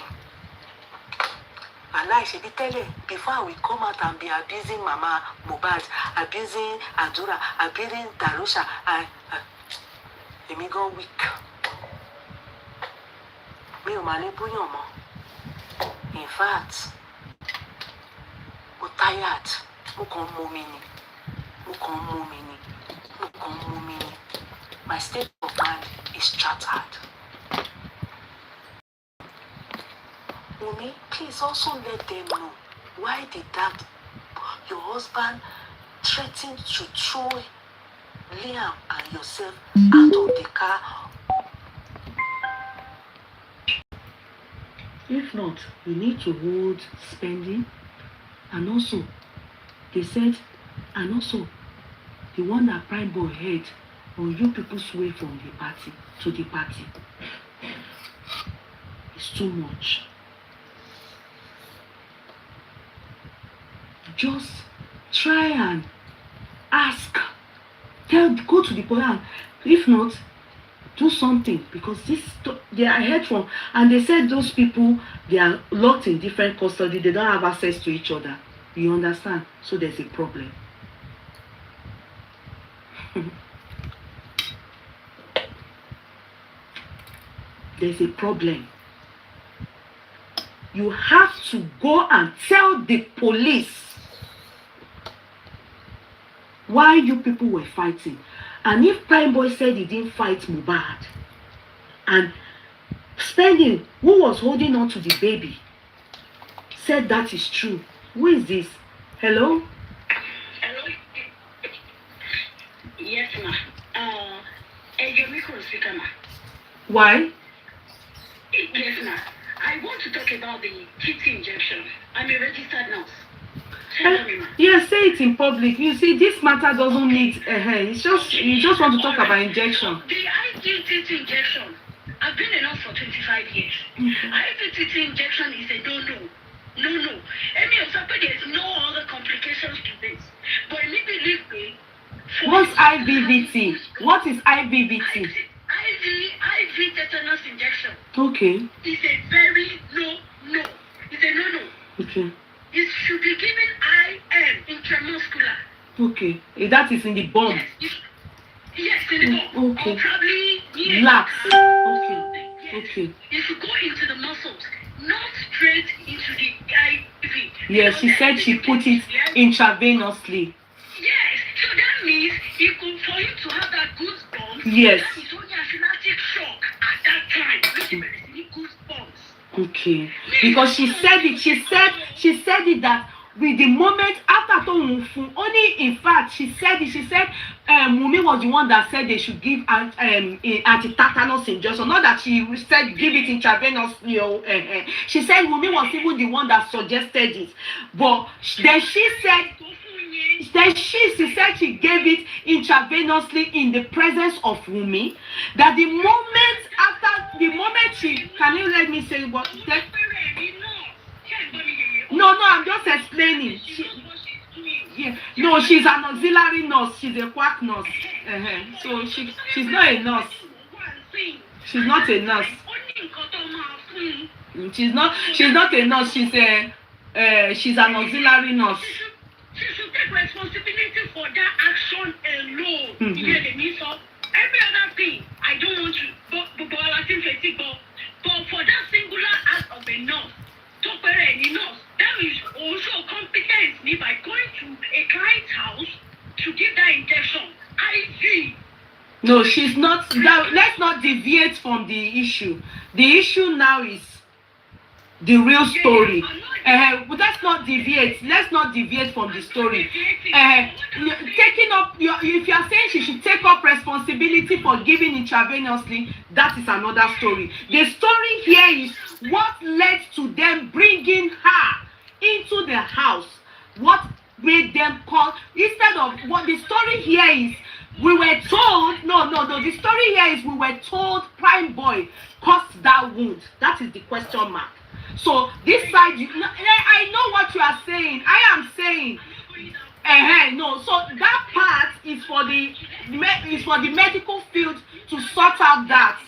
And I should be telling before we come out and be abusing Mama Mohbad, abusing Adura, abusing Darusha, let me go weak. Me o mani buyan mo. In fact, I'm tired. My state of mind is shattered. Mummy, please also let them know why did that your husband threatened to throw Liam and yourself out of the car. If not, we need to hold spending, and also they said, and also the one that Primeboy had on you people's way from the party to the party. It's too much. Just try and ask. Go to the police, and if not, do something, because this they are heard from, and they said those people, they are locked in different custody, they don't have access to each other. You understand? So there's a problem. There's a problem. You have to go and tell the police why you people were fighting. And if Primeboy said he didn't fight Mohbad, and Spending, who was holding on to the baby, said that is true. Who is this? Hello? Hello? Yes, ma. Speaker, ma. Why? Yes, ma. I want to talk about the TT injection. I'm a registered nurse. Yeah, say it in public. You see, this matter doesn't need it's just you just want to talk about injection. The IVTT injection. I've been a nurse for 25 years. IVTT injection is a no. Any of there's no other complications to this. But immediately, what's IVVT? What is IVVT? IV tetanus injection. Okay. It's a very no. It's a no. Okay. It should be given IM, intramuscular. Okay. That is in the bone. Yes, in the bone. Okay. Or probably lax. Okay. Yes. Okay. It should go into the muscles, not straight into the IV. Yes, she said she put it intravenously. Yes, so that means for you to have that goosebumps, yes. That is only anaphylactic shock at that time. Goosebumps. Okay. Because she said it. She said it that with the moment after only in fact she said Mumi was the one that said they should give anti-tetanus injection. Not that she said give it intravenously. She said Mumi was even the one that suggested it. But then she said she gave it intravenously in the presence of Wumi. That the moment she, can you let me say what? No, I'm just explaining. No, she's an auxiliary nurse. She's a quack nurse. So she's not a nurse. She's not a nurse. She's not a nurse. She's an auxiliary nurse. She should take responsibility for that action alone. So every other thing, I don't want to, but for that singular act of a nurse, that is also competence by going to a client's house to give that injection. IV. No, she's not. Let's not deviate from the issue. The issue now is the real story. Let's not deviate. Let's not deviate from the story. Taking up if you are saying she should take up responsibility for giving intravenously, that is another story. The story here is what led to them bringing her into the house. What made them call, instead of what the story here is, we were told the story here is we were told Primeboy caused that wound. That is the question mark. So this side, I know what you are saying. I am saying, no. So that part is for the medical field to sort out that.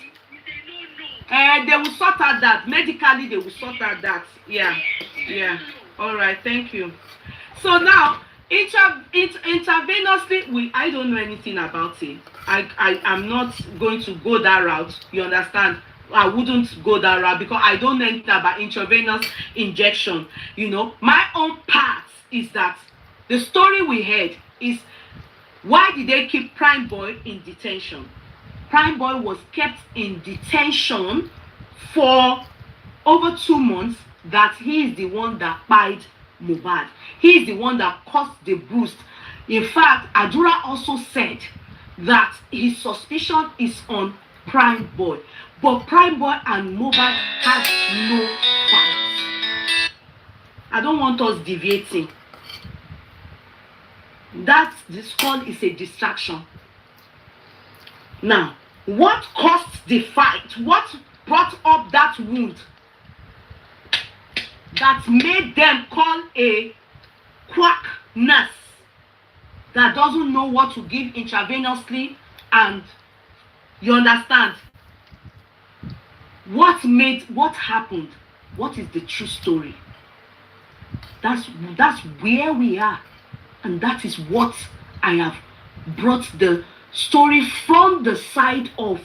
They will sort out that medically. They will sort out that. Yeah. Yeah. All right. Thank you. So now, intravenously, I don't know anything about it. I am not going to go that route. You understand? I wouldn't go that route because I don't know anything about intravenous injection. You know, my own part is that the story we heard is, why did they keep Primeboy in detention? Primeboy was kept in detention for over 2 months. That he is the one that kpai Mohbad. He is the one that caused the bruise. In fact, Adura also said that his suspicion is on Primeboy. But Primeboy and Mohbad had no fight. I don't want us deviating. This call is a distraction. Now, what caused the fight? What brought up that wound that made them call a quack nurse that doesn't know what to give intravenously? And you understand what happened? What is the true story? That's where we are, and that is what I have brought the story from the side of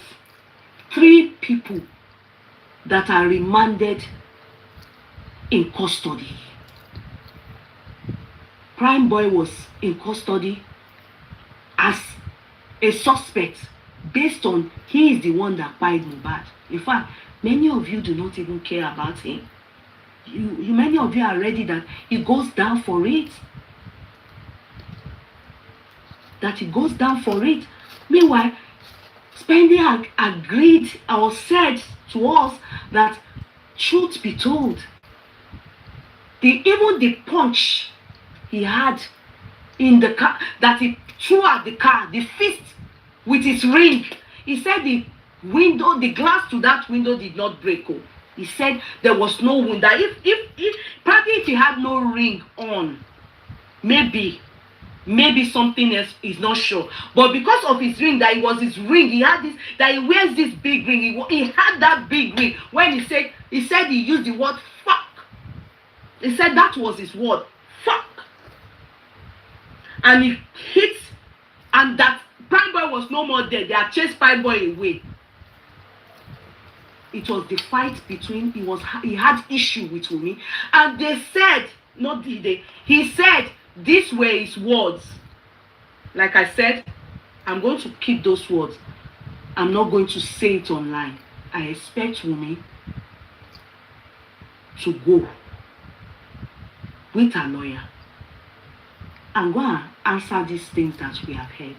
3 people that are remanded in custody. Primeboy was in custody as a suspect based on he is the one that kpai Mohbad. In fact, many of you do not even care about him. Many of you are ready that he goes down for it. Meanwhile, Spendy agreed or said to us that, truth be told, even the punch he had in the car, that he threw at the car, the fist with his ring, he said the glass to that window did not break. He said there was no wound. That if he had no ring on, maybe something else is not sure. But because of his ring, that it was his ring, he had this, that he wears this big ring. He had that big ring. When he said he used the word fuck. He said that was his word, fuck. And he hit, and that Primeboy was no more there. They had chased Primeboy away. It was the fight between, he had issue with Wunmi. And they said, he said, these were his words. Like I said, I'm going to keep those words. I'm not going to say it online. I expect Wunmi to go with a lawyer and go and answer these things that we have heard.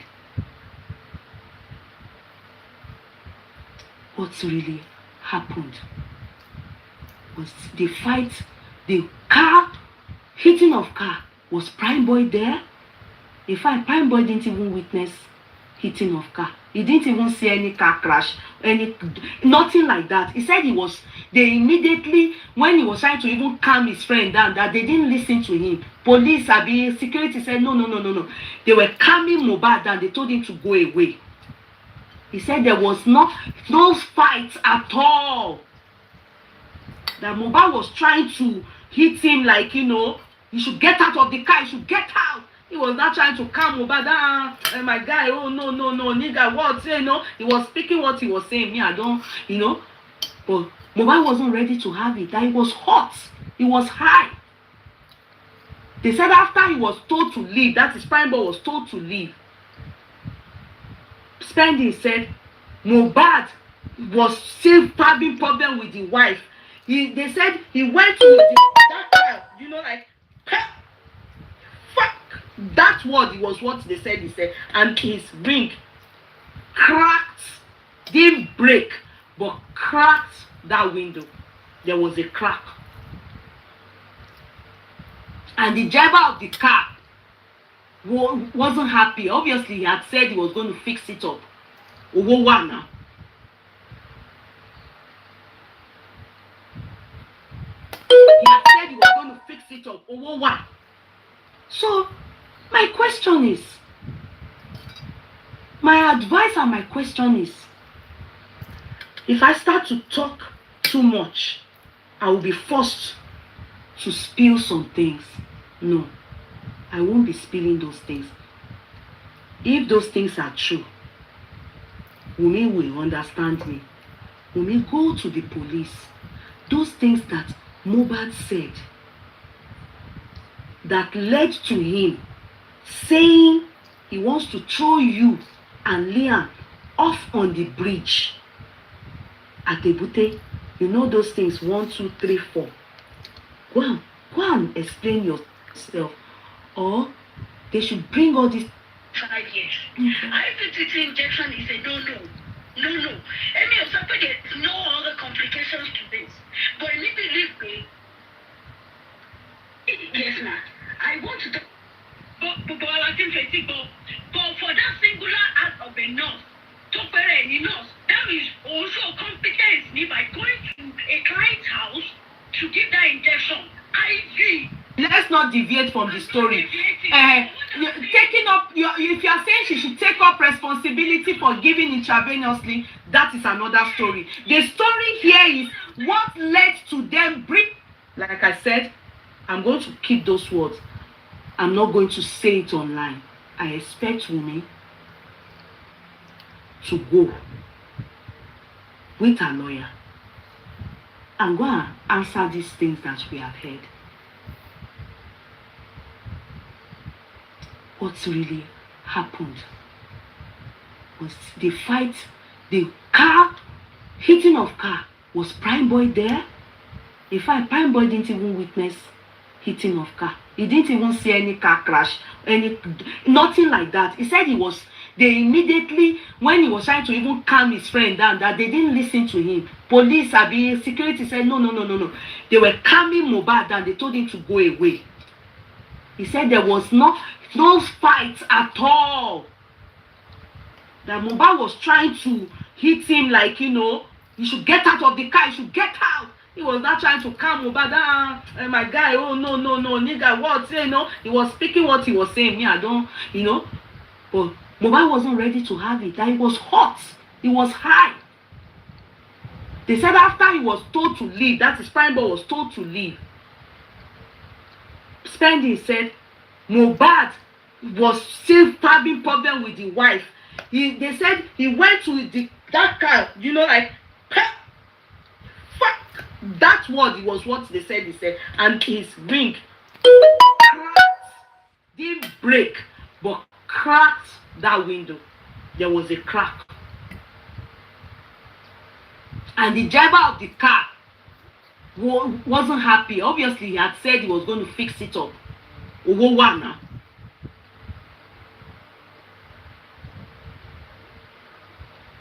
What really happened was the fight, the car, hitting of car. Was Primeboy there? In fact, Primeboy didn't even witness hitting of car. He didn't even see any car crash, nothing like that. He said they immediately, when he was trying to even calm his friend down, that they didn't listen to him. Police, security said, no. They were calming Mohbad down. They told him to go away. He said there was no fight at all. That Mohbad was trying to hit him like, you should get out of the car, you should get out. He was not trying to calm Mohbad. My guy, oh no, nigga, what? He was speaking what he was saying. Me, I don't, But Mohbad wasn't ready to have it. That he was hot. He was high. They said after he was told to leave, that is, Primeboy was told to leave. Spendy said Mohbad was still having problem with the wife. They said he went to that girl, like, fuck. That word was what they said he said. And his ring cracked, didn't break, but cracked that window. There was a crack. And the driver of the car wasn't happy. Obviously, he had said he was going to fix it up. Now. He had said he was going to fix it up. So, my advice and my question is, if I start to talk too much, I will be forced to spill some things. No, I won't be spilling those things. If those things are true, Wunmi will understand me. Wunmi, go to the police. Those things that Mohbad said that led to him saying he wants to throw you and Liam off on the bridge at Ebute. You know those things, 1, 2, 3, 4. Go and explain yourself. Or they should bring all this. 5 years. IPTT injection is a no. Any of something, there's no other complications to this. But me believe me. Yes, ma'am. I want to talk. But for that singular act of a nurse, to any nurse, that is also competence by going to a client's house to give that injection. IV. Let's not deviate from the story. Taking up if you are saying she should take up responsibility for giving intravenously, that is another story. The story here is what led to them bring. Like I said, I'm going to keep those words. I'm not going to say it online. I expect Wunmi to go with a lawyer and go and answer these things that we have heard. What really happened was the fight, the car, hitting of car. Was Primeboy there? In fact, Primeboy didn't even witness hitting of car. He didn't even see any car crash, nothing like that. He said they immediately, when he was trying to even calm his friend down, that they didn't listen to him. Police, security said, no. They were calming Mohbad down. They told him to go away. He said there was no fight at all. That Mohbad was trying to hit him like, you should get out of the car, you should get out. He was not trying to calm Mohbad, my guy, oh no, nigga, what, he was speaking what he was saying. Me, I don't, but Mohbad wasn't ready to have it. That he was hot, he was high. They said after he was told to leave, that is Primeboy was told to leave, Spending said Mohbad was still having problem with the wife. They said he went to that car, like, fuck. That word was what they said he said. And his ring cracked, didn't break, but cracked that window. There was a crack. And the driver of the car wasn't happy. Obviously, he had said he was going to fix it up.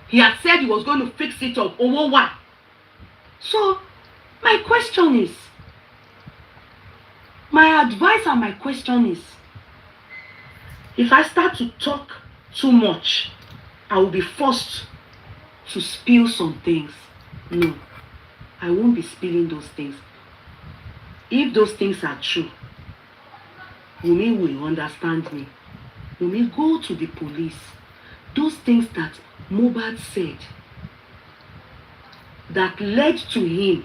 He had said he was going to fix it up. So, my question is, my advice and my question is, if I start to talk too much, I will be forced to spill some things. No, I won't be spilling those things. If those things are true, Wunmi will understand me. Wunmi, go to the police. Those things that Mohbad said that led to him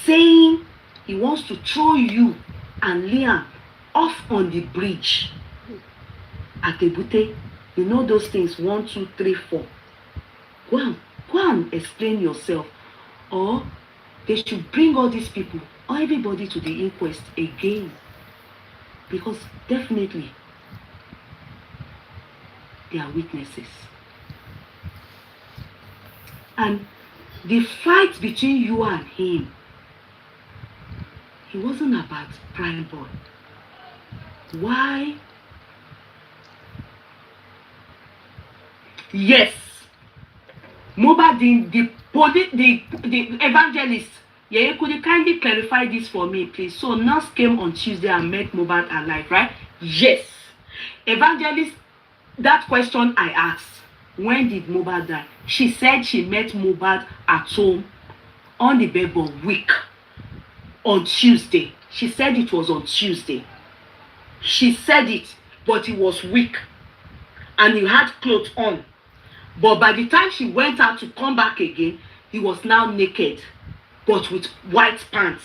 saying he wants to throw you and Liam off on the bridge at Ebute. You know those things, 1, 2, 3, 4. Go and explain yourself. Or they should bring all these people or everybody to the inquest again. Because definitely they are witnesses. And the fight between you and him, it wasn't about Primeboy. Why? Yes, Mohbad, the evangelist, Yeye, could you kindly clarify this for me, please? So nurse came on Tuesday and met Mohbad alive, right? Yes. Evangelist, that question I asked, when did Mohbad die? She said she met Mohbad at home on the bed for a week on Tuesday. She said it was on Tuesday. She said it, but it was weak and he had clothes on. But by the time she went out to come back again, he was now naked, but with white pants.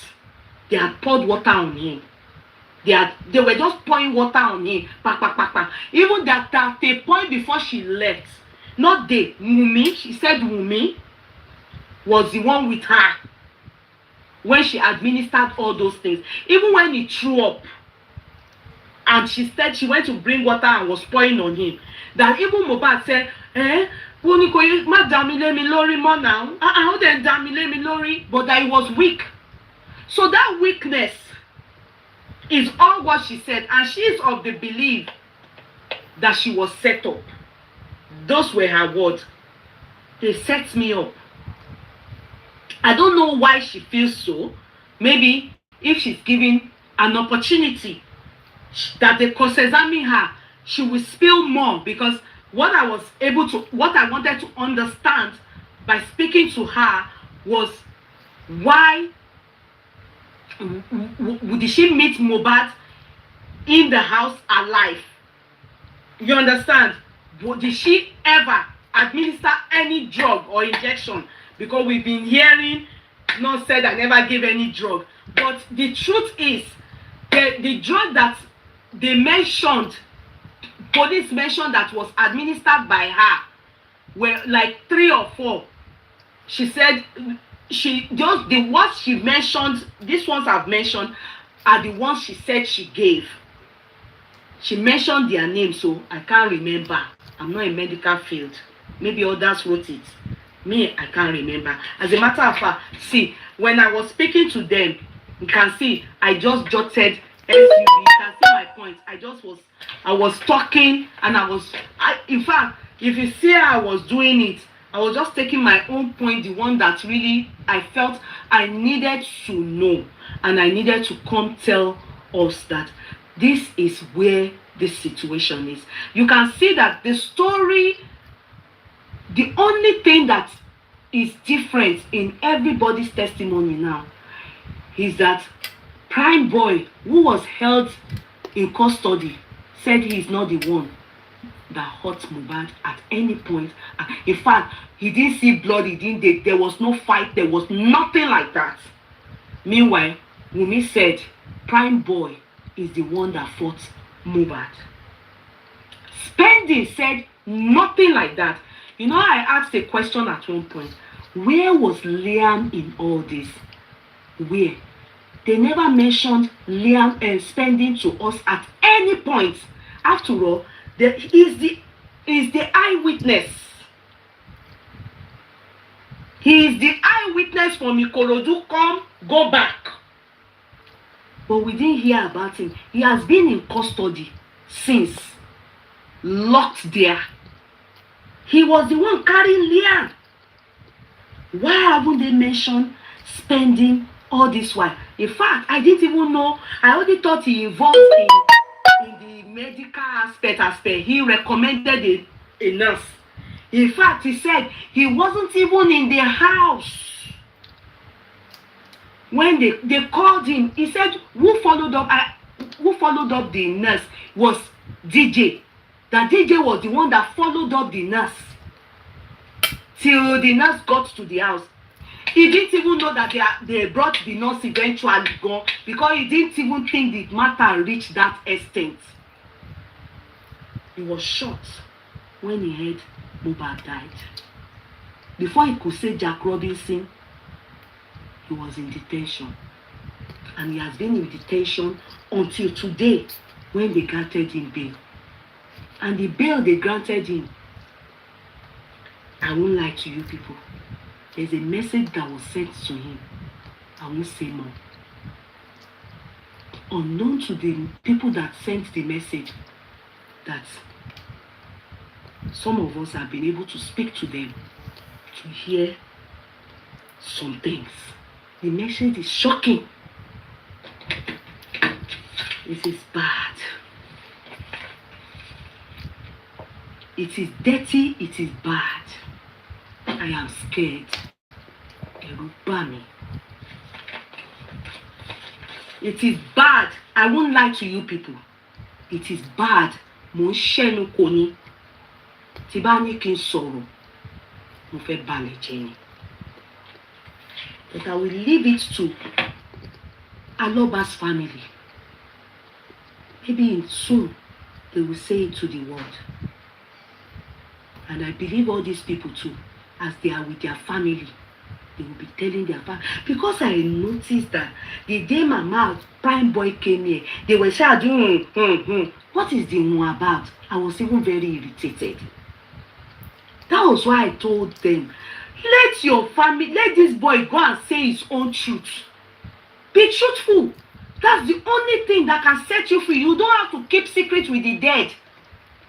they had poured water on him. They were just pouring water on him. Pa, pa, pa, pa. Even that at a point before she left, not they, Wumi, she said Wumi was the one with her when she administered all those things. Even when he threw up, and she said she went to bring water and was pouring on him. That even Mohbad said, but that he was weak. So that weakness is all what she said. And she is of the belief that she was set up. Those were her words. They set me up. I don't know why she feels so. Maybe if she's given an opportunity that they cross-examine her, she will spill more. Because what I wanted to understand by speaking to her was, why did she meet Mohbad in the house alive? You understand? Did she ever administer any drug or injection? Because we've been hearing, not said I never gave any drug. But the truth is, the drug that they mentioned, police mentioned that was administered by her, were like 3 or 4. She said she just, the ones she mentioned, these ones I've mentioned, are the ones she said she gave. She mentioned their names, so I can't remember. I'm not in medical field. Maybe others wrote it. Me, I can't remember. As a matter of fact, see, when I was speaking to them, you can see I just jotted SUV. You can see my point. I was talking, and in fact, if you see how I was doing it, I was just taking my own point, the one that really I felt I needed to know, and I needed to come tell us that this is where this situation is. You can see that the story, the only thing that is different in everybody's testimony now is that Primeboy, who was held in custody, said he is not the one that hurt Mohbad at any point. In fact, he didn't see blood, there was no fight, there was nothing like that. Meanwhile, Wumi said Primeboy is the one that fought Mohbad. Spending said nothing like that. You know, I asked a question at one point. Where was Liam in all this? Where? They never mentioned Liam and Spending to us at any point. After all, is the eyewitness. He is the eyewitness from Ikorodu. Go back. But we didn't hear about him. He has been in custody since, locked there. He was the one carrying Liam. Why haven't they mentioned Spending all this while? In fact, I didn't even know. I only thought he involved in the medical aspect. He recommended a nurse. In fact, he said he wasn't even in the house when they called him. He said who followed up the nurse was DJ. That DJ was the one that followed up the nurse till the nurse got to the house. He didn't even know that they brought the nurse eventually gone, because he didn't even think the matter reached that extent. He was shocked when he heard Mohbad died. Before he could say Jack Robinson, he was in detention. And he has been in detention until today, when they granted him bail. And the bail they granted him, I won't lie to you people, there's a message that was sent to him. I won't say more. Unknown to the people that sent the message, that some of us have been able to speak to them to hear some things. The message is shocking. This is bad. It is dirty, it is bad. I am scared. It is bad. I won't lie to you people. It is bad. Mo shenu koni. Tibani kin soro. Mo fe bale jeni. But I will leave it to Aloba's family. Maybe soon they will say it to the world. And I believe all these people too, as they are with their family, they will be telling their family. Because I noticed that the day Mama Primeboy came here, they were shouting, What is the one about? I was even very irritated. That was why I told them, let your family, let this boy go and say his own truth. Be truthful. That's the only thing that can set you free. You don't have to keep secret with the dead.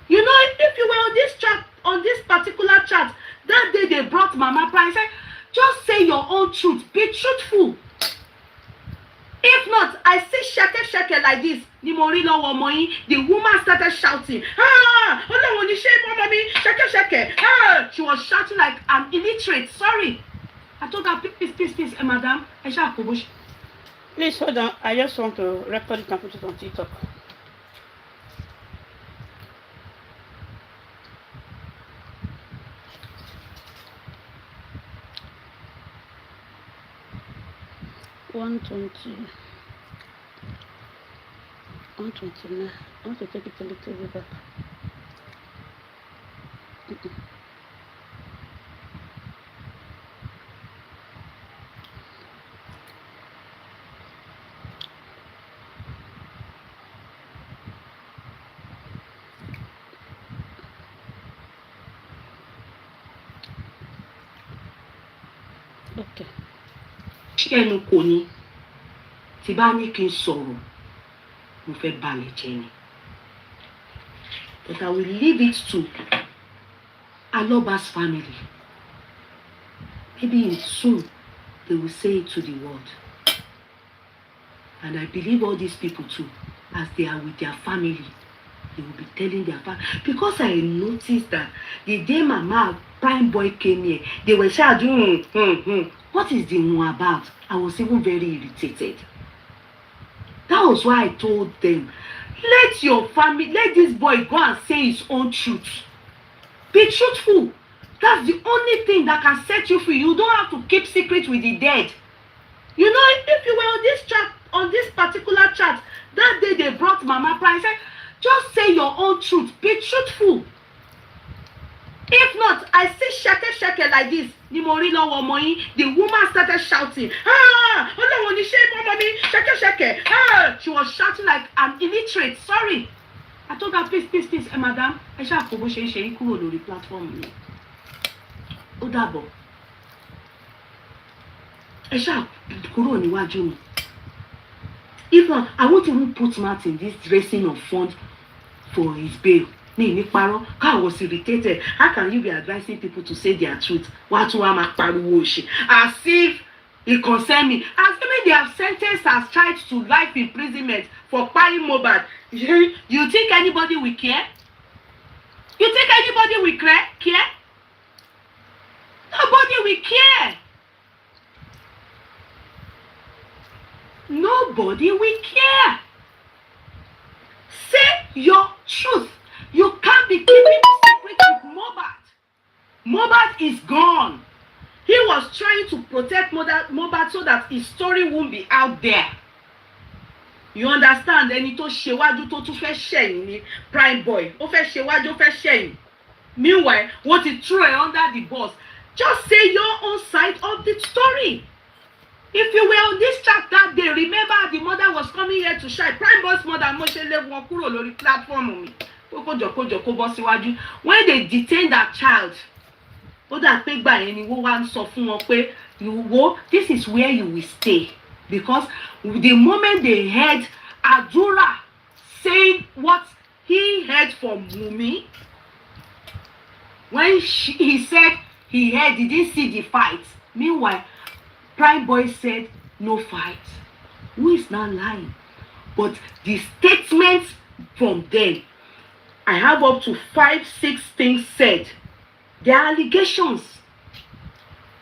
You know, if you were on this chat, on this particular chat, that day they brought Mama Prime, said, just say your own truth. Be truthful. If not, I see shake like this. The woman started shouting, shake. She was shouting like I'm illiterate. Sorry. I told her, please, madam. Please hold on. I just want to record it and put it on TikTok. $120. $129. I want to take it a little bit back. Okay. Ẹnu kò ní tí bá ní kí n sọ̀rọ̀ mo fẹ́ balẹ̀ jẹ́ ni. But I will leave it to Aloba's family. Maybe soon they will say it to the world. And I believe all these people too, as they are with their family, they will be telling their family. Because I noticed that the day Mama Primeboy came here, they were shouting, What is the one about? I was even very irritated. That was why I told them, let your family, let this boy go and say his own truth. Be truthful. That's the only thing that can set you free. You don't have to keep secret with the dead. You know, if you were on this chat, on this particular chat, that day they brought Mama Prime, said, just say your own truth. Be truthful. If not, I see shake like this. The woman started shouting, shake. She was shouting like I'm illiterate. Sorry. I told her, please, madam. I shall promotion the platform. Odabo. I shall kuro niwaju mi. If not, I won't even put Matt in this dressing of fund for his bail. I was irritated. How can you be advising people to say their truth? As if it concerned me. As if they have sentenced as child to life imprisonment for Mohbad. You think anybody will care? You think anybody will care? Nobody will care. Nobody will care. Say your truth. You can't be keeping secret with Mohbad. Mohbad is gone. He was trying to protect Mohbad so that his story won't be out there. You understand? Ẹni tó ṣèwájú tó tún fẹ́ ṣẹ̀yìn ni Primeboy. Ó fẹ́ ṣèwájú, ó fẹ́ ṣẹ̀yìn. Meanwhile, what he threw under the bus. Just say your own side of the story. If you were on this chat that day, remember the mother was coming here to shine. Primeboy's mother, Moshe left one kúrò lórí platform mi. When they detained that child, this is where you will stay. Because the moment they heard Adura saying what he heard from Mumi, when he said he didn't see the fight. Meanwhile, Primeboy said no fight. Who is not lying? But the statements from them, I have up to 5-6 things said. They are allegations.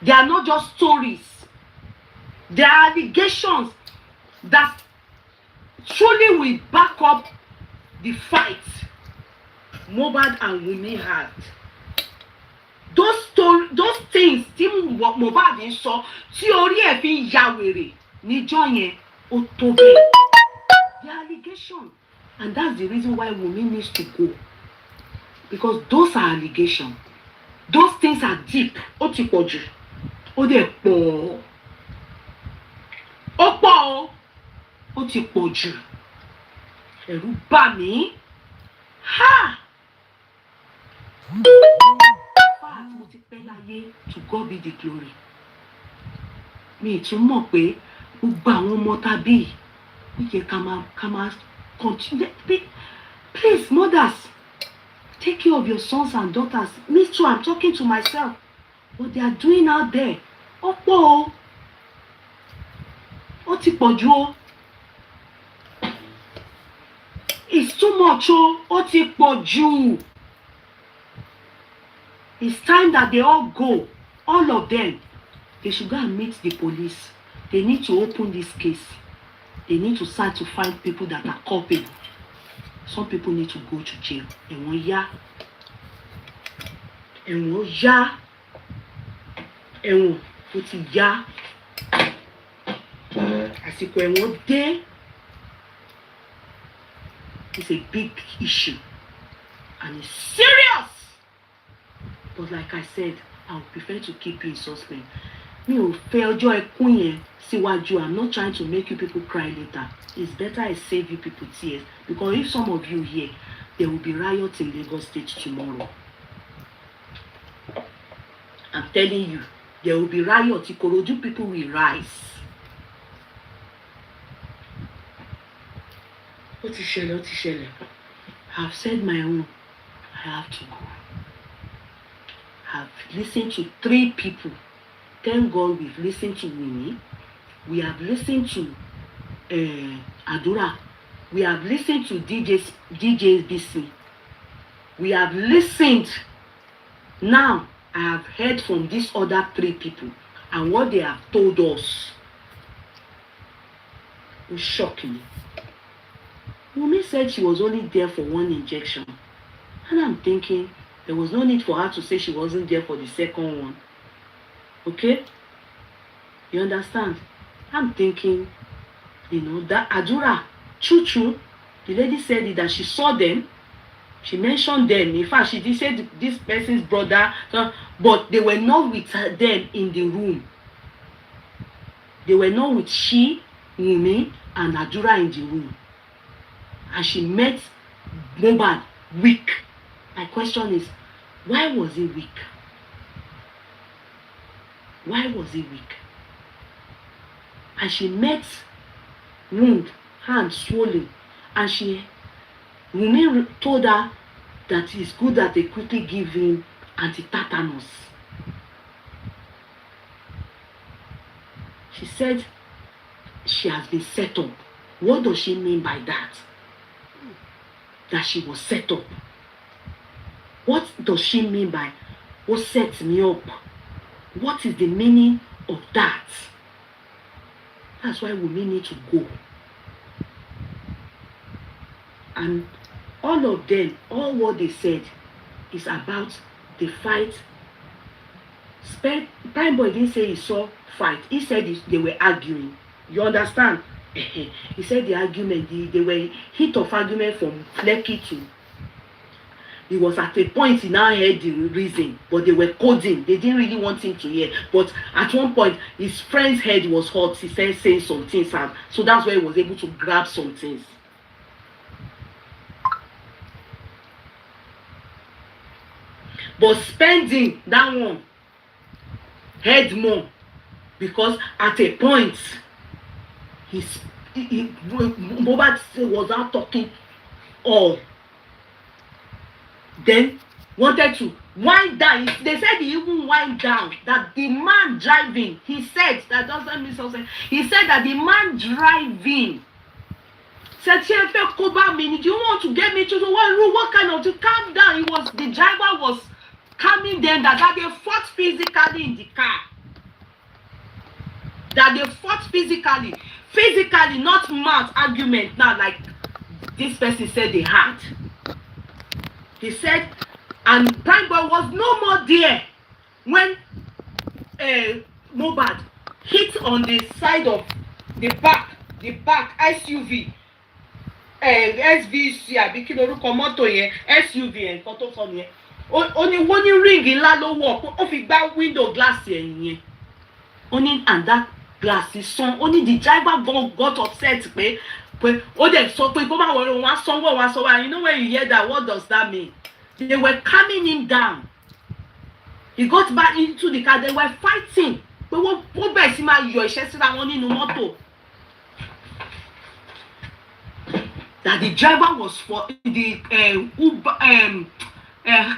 They are not just stories. They are allegations that truly will back up the fight Mohbad and Wunmi had. Those things tí Mohbad ń sọ tí orí ẹ̀ fi ń ya wèrè níjọ́ yẹn Otobe. The allegation. And that's the reason why Wunmi needs to go. Because those are allegations. Those things are deep. Otipoju. Odepo. Opo. Otipoju. Ẹ̀rù bà mí. Ha! To God be the glory. Mi tún mọ̀ pé gbogbo àwọn ọmọ tàbí ó yẹ ká máa continue. Please, mothers, take care of your sons and daughters. Me too, I'm talking to myself. What they are doing out there, ọ̀pọ̀ o. Ó ti pọ̀ jù o. It's too much o. Ó ti pọ̀ jù. It's time that they all go. All of them. They should go and meet the police. They need to open this case. They need to start to find people that are culpable. Some people need to go to jail. Ẹ̀wọ̀n yá. Ẹ̀wọ̀n yá. Ẹ̀wọ̀n ó ti yá. Àsìkò ẹ̀wọ̀n dé. It's a big issue. And it's serious. But like I said, I would prefer to keep you in suspense. Mi ò fẹ́ ọjọ́ ẹkún yẹn síwájú. I'm not trying to make you people cry later. It's better I save you people tears. Because if some of you here, there will be riots in Lagos State tomorrow. I'm telling you, there will be riots. Ikorodu people will rise. Ó ti ṣẹlẹ̀. I've said my own. I have to go. I've listened to 3 people. Thank God we've listened to Wunmi. We have listened to Adura. We have listened to DJ BC. We have listened. Now I have heard from these other 3 people and what they have told us will shock me. Wunmi said she was only there for 1 injection. And I'm thinking there was no need for her to say she wasn't there for the second one. Okay? You understand? I'm thinking, that Adura, Chuchu, the lady said it, that she saw them. She mentioned them. In fact, she did say this person's brother, but they were not with them in the room. They were not with she, Wunmi, and Adura in the room. And she met Mohbad weak. My question is, why was he weak? Why was he weak? And she met wound, hand swollen, and Wunmi told her that it's good that they quickly give him anti-tetanus. She said she has been set up. What does she mean by that? That she was set up. What does she mean by what sets me up? What is the meaning of that? That's why we need to go. And all of them, all what they said is about the fight. Primeboy didn't say he saw fight. He said they were arguing. You understand? He said the argument, they were heat of argument from Lekki to. He was at a point he now heard the reason, but they were coding. They didn't really want him to hear. But at one point, his friend's head was hot. He started saying some things, and so that's why he was able to grab some things. But spending that one heard more, because at a point, Mohbad was out talking all. Then wanted to wind down. They said he even wind down. That the man driving, he said, that doesn't mean something. He said that the man driving said, do you want to get me to the one? What kind of to calm down? The driver was calming them, that they fought physically in the car. That they fought physically, not mouth argument now, like this person said they had. He said, and Primeboy was no more there when Mohbad hit on the side of the back, the back SUV SVC àbí kí lorúkọ mọ́tò yẹn SUV yẹn nǹkan tó sọ nìyẹn ó ní wọ́n ní ríǹgì ńlá ló wọ̀ ó fi gbá window glass ẹ̀yìn yẹn ó ní and that glass is sán ó ní the driver got upset pé ó dẹ̀ sọ pé kó má wọlé wọn á sanwó wọn á sanwó and you know when you hear that what does that mean they were calming him down he got back into the car they were fighting pé wọ́n bẹ̀rẹ̀ sí máa yọ ìṣẹ́ síra wọn nínú mọ́tò. That the driver was for the Uber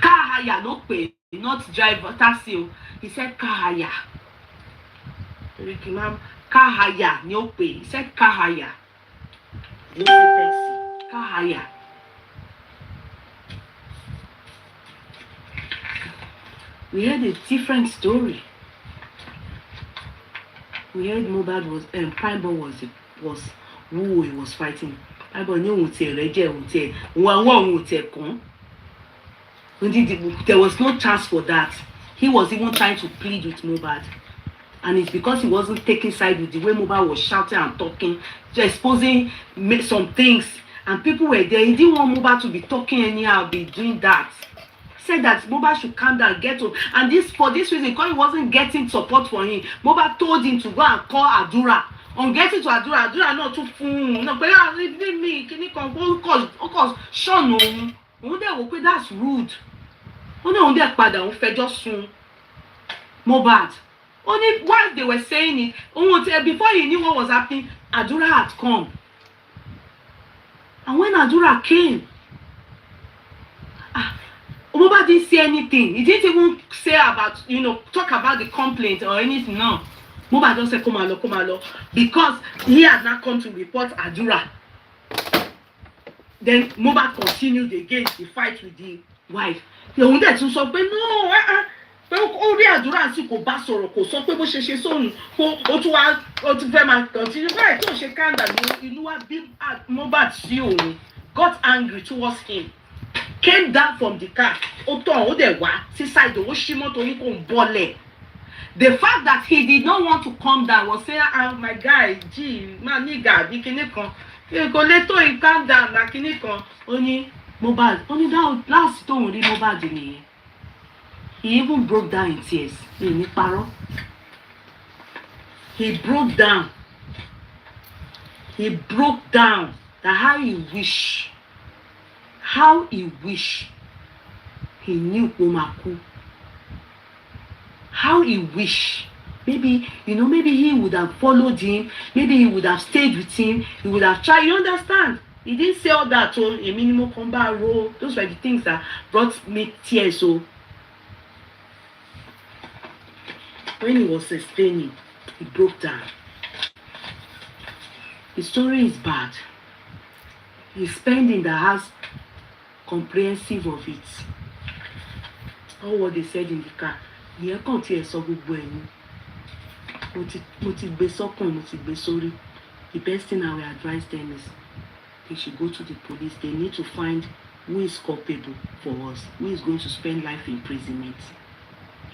car hire ló pè not driver taxi he said car hire car hire ni ó pè he said car hire no taxi car hire. We heard a different story. We heard Mohbad was Primeboy was who he was fighting. Primeboy ní òun tiẹ̀ rẹ́jẹ̀ òun tiẹ̀ òun tiẹ̀ kàn. There was no chance for that. He was even trying to plead with Mohbad. And it's because he wasn't taking side with the way Mohbad was shouting and talking, exposing some things. And people were there. He didn't want Mohbad to be talking anyhow, be doing that. He said that Mohbad should calm down, get up. And for this reason, because he wasn't getting support for him, Mohbad told him to go and call Adura. On getting to Adura not too full. No, but leave me. Can you come? Of course, Sean, no. That's rude. Only Mohbad. Only while they were saying it, before he knew what was happening, Adura had come. And when Adura came, Mohbad didn't say anything. He didn't even say about, talk about the complaint or anything. No. Mohbad just said, come along. Because he had not come to report Adura. Then Mohbad continued again the fight with the wife. He wanted to say, no, pé ó rí Àdúrà sí kò bá sọ̀rọ̀ kò sọ pé bó ṣe ṣe sóhun kó ó tún fẹ́ máa continue báyìí tó ṣe kanda ní ìlú wa bí Mohbad sí òun got angry towards him came down from the car ó tọ̀ ó dẹ̀ wá sí side ó ṣí mọ́tò ní kò ń bọ́lẹ̀. The fact that he did not want to come down was saying, my guy, gee, my nigga, bí kinní kan kò lè tó in calm down na kinní kan ó ní Mohbad ó ní láti tóun rí Mohbad nìyẹn. He even broke down in tears. He broke down. He broke down that how he wish he knew Omaku. How he wish. Maybe he would have followed him. Maybe he would have stayed with him. He would have tried. You understand? He didn't say all that. So a minimum combat role. Those were the things that brought me tears. So when he was explaining, he broke down. The story is bad. He's spending the house comprehensive of it. All what they said in the car. Ìyẹn kàn tiẹ̀ sọ gbogbo ẹ̀ ni. Mo ti gbé sọ́kàn, mo ti gbé sórí. The best thing I will advise them is they should go to the police. They need to find who is culpable for us, who is going to spend life imprisonment.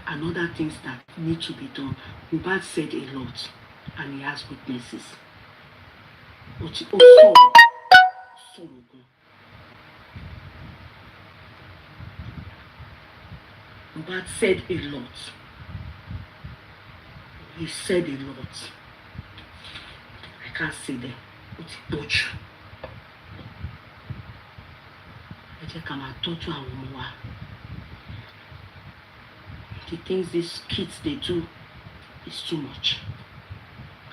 And other things that need to be done. Mohbad said a lot, and he has witnesses. Mohbad said a lot. He said a lot. I can't say that. Ó ti pọ̀ jù. Ẹ jẹ́ ká máa tọ́jú àwọn ọmọ wa. The things these kids they do is too much.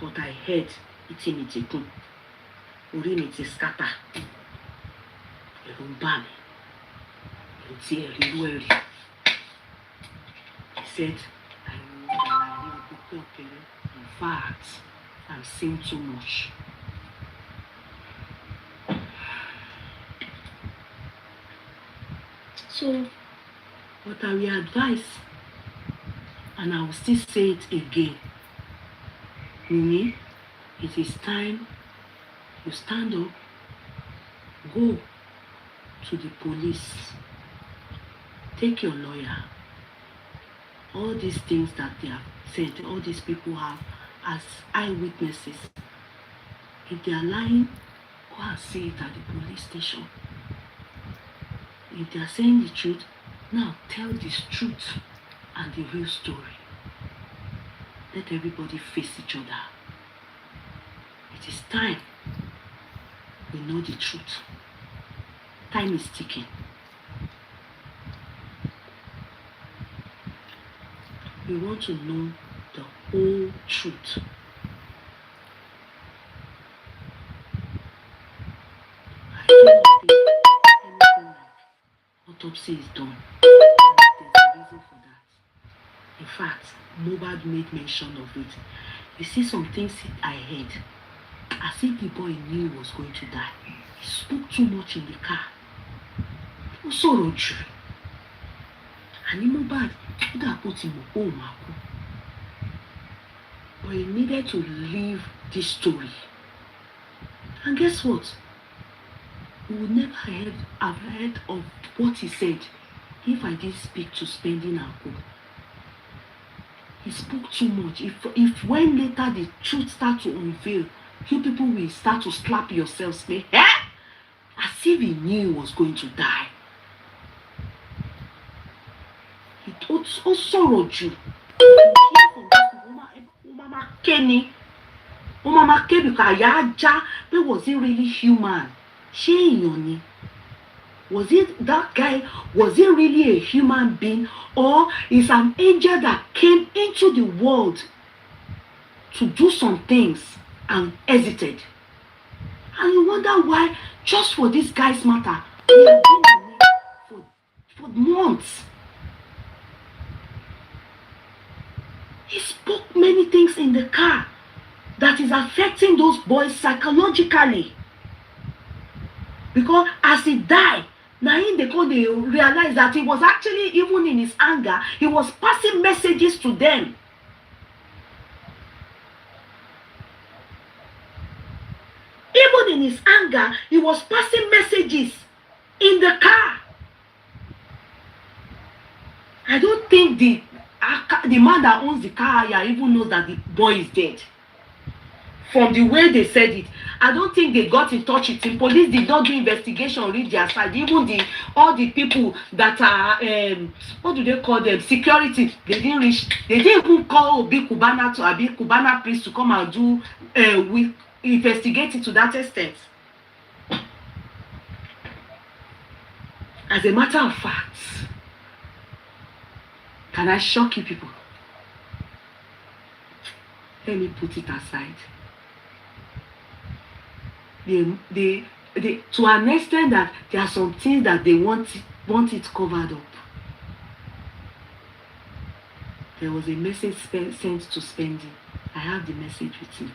But I heard it's in it too. Orí mi ti scatter. Ẹ̀rù ń bà mí. Ẹ̀rù tí ẹ̀rí lú ẹ̀rí. He said, I know that I need to be okay. In fact, I'm seeing too much. So, what I will advise, and I will still say it again, Mimi, it is time you stand up, go to the police, take your lawyer. All these things that they have said, all these people have as eyewitnesses. If they are lying, go and say it at the police station. If they are saying the truth, now tell the truth and the real story. Let everybody face each other. It is time we know the truth. Time is ticking. We want to know the whole truth. I don't think anything like autopsy is done. And there's a reason for that. In fact, Mohbad made mention of it. You see some things I heard, as if the boy knew he was going to die. He spoke too much in the car. Ó sọ̀rọ̀ jù. And Mohbad, ó dà pọ̀ tí mo kó máa kú. But he needed to leave this story. And guess what? We would never have heard of what he said if I didn't speak to Spending and Co. He spoke too much. If when later the truth starts to unveil, you people will start to slap yourselves, say, eh? As if he knew he was going to die. He also sọ̀rọ̀ jù. Mama Kenny, but was he really human? Ṣé èèyàn ni? Was it that guy? Was he really a human being, or is an angel that came into the world to do some things and hesitated? And you wonder why, just for this guy's matter, we have been away for months. He spoke many things in the car that is affecting those boys psychologically. Because as he died, now they realized that he was actually, even in his anger, he was passing messages to them. Even in his anger, he was passing messages in the car. I don't think the man that owns the car even knows that the boy is dead. From the way they said it, I don't think they got in touch with him. Police did not do investigation, read their side. Even all the people that are what do they call them? Security. They didn't even call Obi Kubana to Abi Kubana priest to come and do investigate it to that extent. As a matter of fact, can I shock you people? Let me put it aside. They to an extent that there are some things that they want it covered up. There was a message sent to Spending. I have the message with me.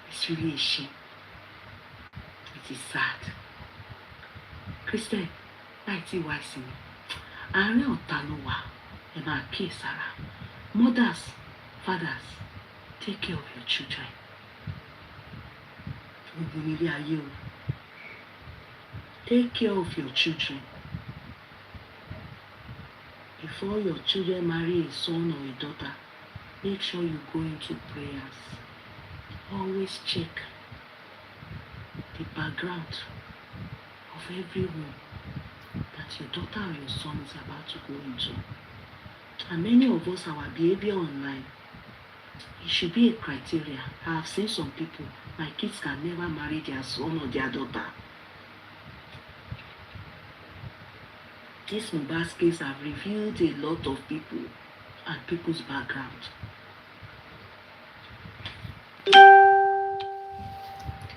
It's really a shame. It is sad. Christian, láìtí wá sí mi. Àárín ọ̀tá ló wà. Ẹ máa kíyèsára. Mothers, fathers, take care of your children. Take care of your children. Before your children marry a son or a daughter, make sure you go into prayers. Always check the background of everyone that your daughter or your son is about to go into. And many of us, our behavior online, it should be a criteria. I have seen some people, my kids can never marry their son or their daughter. This Mohbad case have revealed a lot of people and people's background.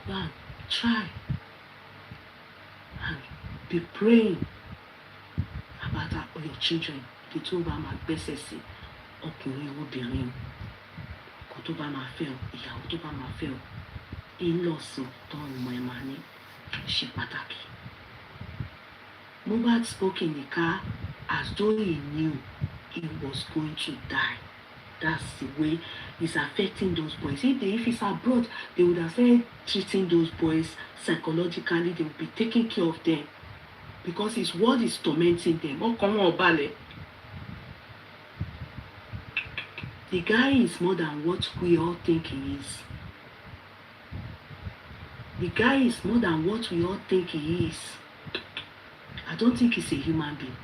Well, try and be praying about your children. The two of them are best ọkùnrin obìnrin. Tó bá máa fẹ́ o, ìyàwó tó bá máa fẹ́ o, in-laws tó ọmọ ẹ̀ máa ní ṣe pàtàkì. Mohbad spoke in the car as though he knew he was going to die. That's the way it's affecting those boys. If it's abroad, they would have started treating those boys psychologically. They would be taking care of them because his word is tormenting them. The guy is more than what we all think he is. The guy is more than what we all think he is. I don't think he's a human being.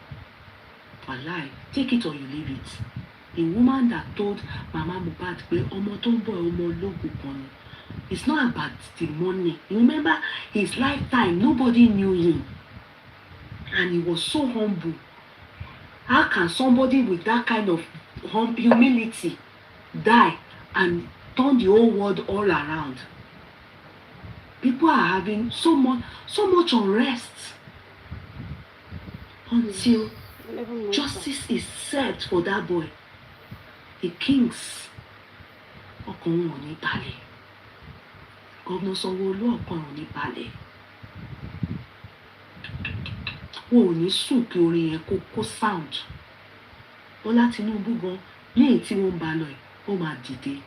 Wallahi, take it or you leave it. A woman that told Mama Mohbad pé ọmọ tó ń bọ̀ ọmọ ológun kan ni. It's not about the money. You remember his lifetime, nobody knew him. And he was so humble. How can somebody with that kind of humility die and turn the whole world all around? People are having so much unrest until justice is served for that boy. The kings ọkàn wọn ò ní balẹ̀. Governor Sanwó-Olú ọkàn ò ní balẹ̀. Wọn ò ní sùn kí orin yẹn kó sound. Bọ́lá Tinubu gan ní èyí tí wọ́n ń bá lọ ẹ̀ ó máa dìde.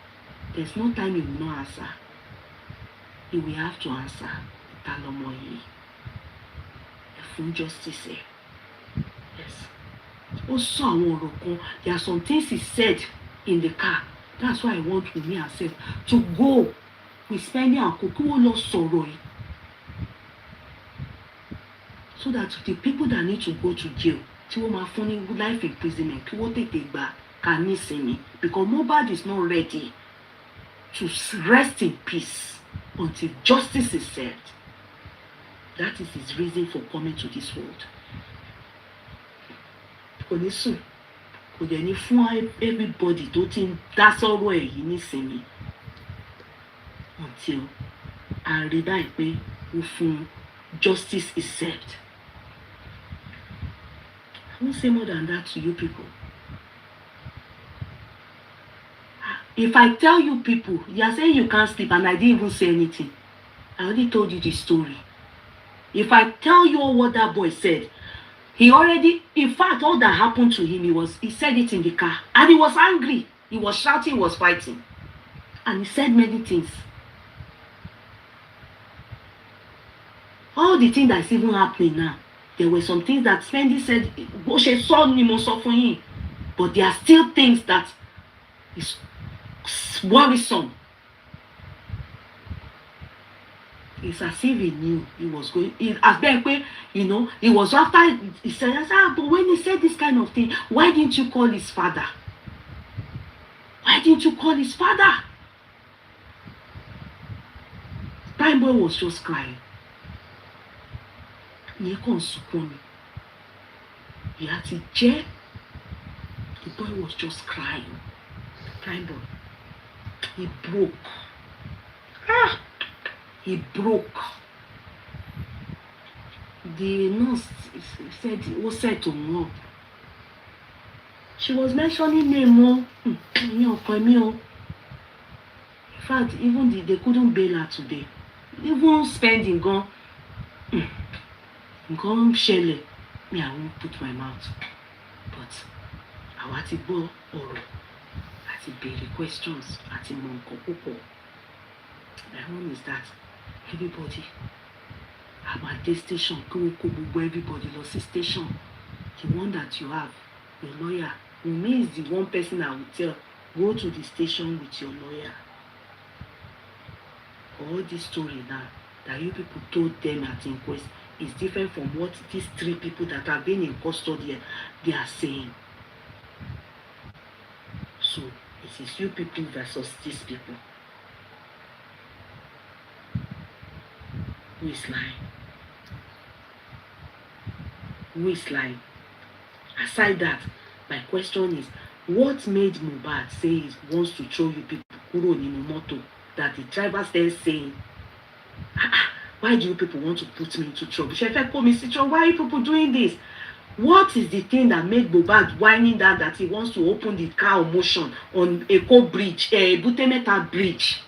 There's no time he will not answer. He will have to answer. Ta lọmọ yìí? Ẹ fún justice ẹ̀. Yes. Ó sọ àwọn ọ̀rọ̀ kan. There are some things he said in the car. That's why I want Wunmi herself to go with Spending and kí wọ́n lọ sọ̀rọ̀ yìí. So that the people that need to go to jail, tí wọ́n máa fún ní life imprisonment, kí wọ́n tètè gbà ká nísìnyí. Because Mohbad is not ready to rest in peace until justice is served. That is his reason for coming to this world. Kò ní sùn, kò dẹ̀ ní fún everybody tó ti ń dá sọ́rọ̀ ẹ̀ yìí nísìnyí. Until a rí báyìí pé ó fún justice is served. I won't say more than that to you people. If I tell you people, you are saying you can't sleep and I didn't even say anything. I already told you the story. If I tell you all what that boy said, he already, in fact, all that happened to him, he said it in the car. And he was angry. He was shouting, he was fighting. And he said many things. All the things that's even happening now, there were some things that Fendi said, but there are still things that is worrisome. It's as if he knew he was going. As Ben, you know, it was after he said, but when he said this kind of thing, why didn't you call his father? Why didn't you call his father? Primeboy was just crying. He had to check. The boy was just crying. Primeboy. He broke. He broke. The nurse said, what said to mom? She was mentioning name. In fact, even they couldn't bail her today. Even Spending gone. Shelley. Me, I won't put my mouth. But I want to go oral. I want to be questions. I want to know. My own is that everybody, I'm at this station, everybody lost his station. The one that you have, your lawyer, Wunmi is the one person I will tell, go to the station with your lawyer. All this story now, that you people told them at inquest, is different from what these three people that have been in custody, they are saying. So, it is you people versus these people. Who is lying? Who is lying? Aside that, my question is, what made Mohbad say he wants to throw you people kúrò nínú mọ́tò, that the driver then saying, why do you people want to put me into trouble? Why are you people doing this? What is the thing that made Mohbad whining that he wants to open the car of motion on Eko Bridge, Butemeta Bridge?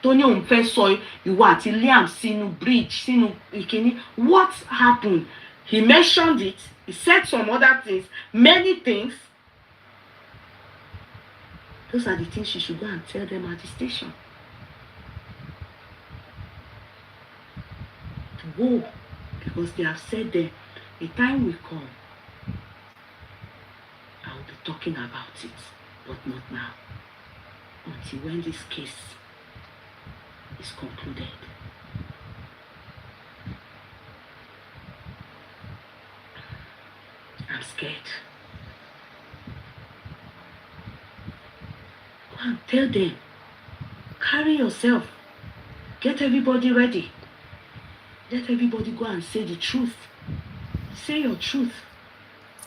Tony Umfesoy, you what? Liam Sinu Bridge, Sinu Ikini. What happened? He mentioned it. He said some other things, many things. Those are the things you should go and tell them at the station. To go, because they have said that the time will come, I will be talking about it, but not now. Until when this case is concluded. scared. Go and tell them. Carry yourself. Get everybody ready. Let everybody go and say the truth. Say your truth.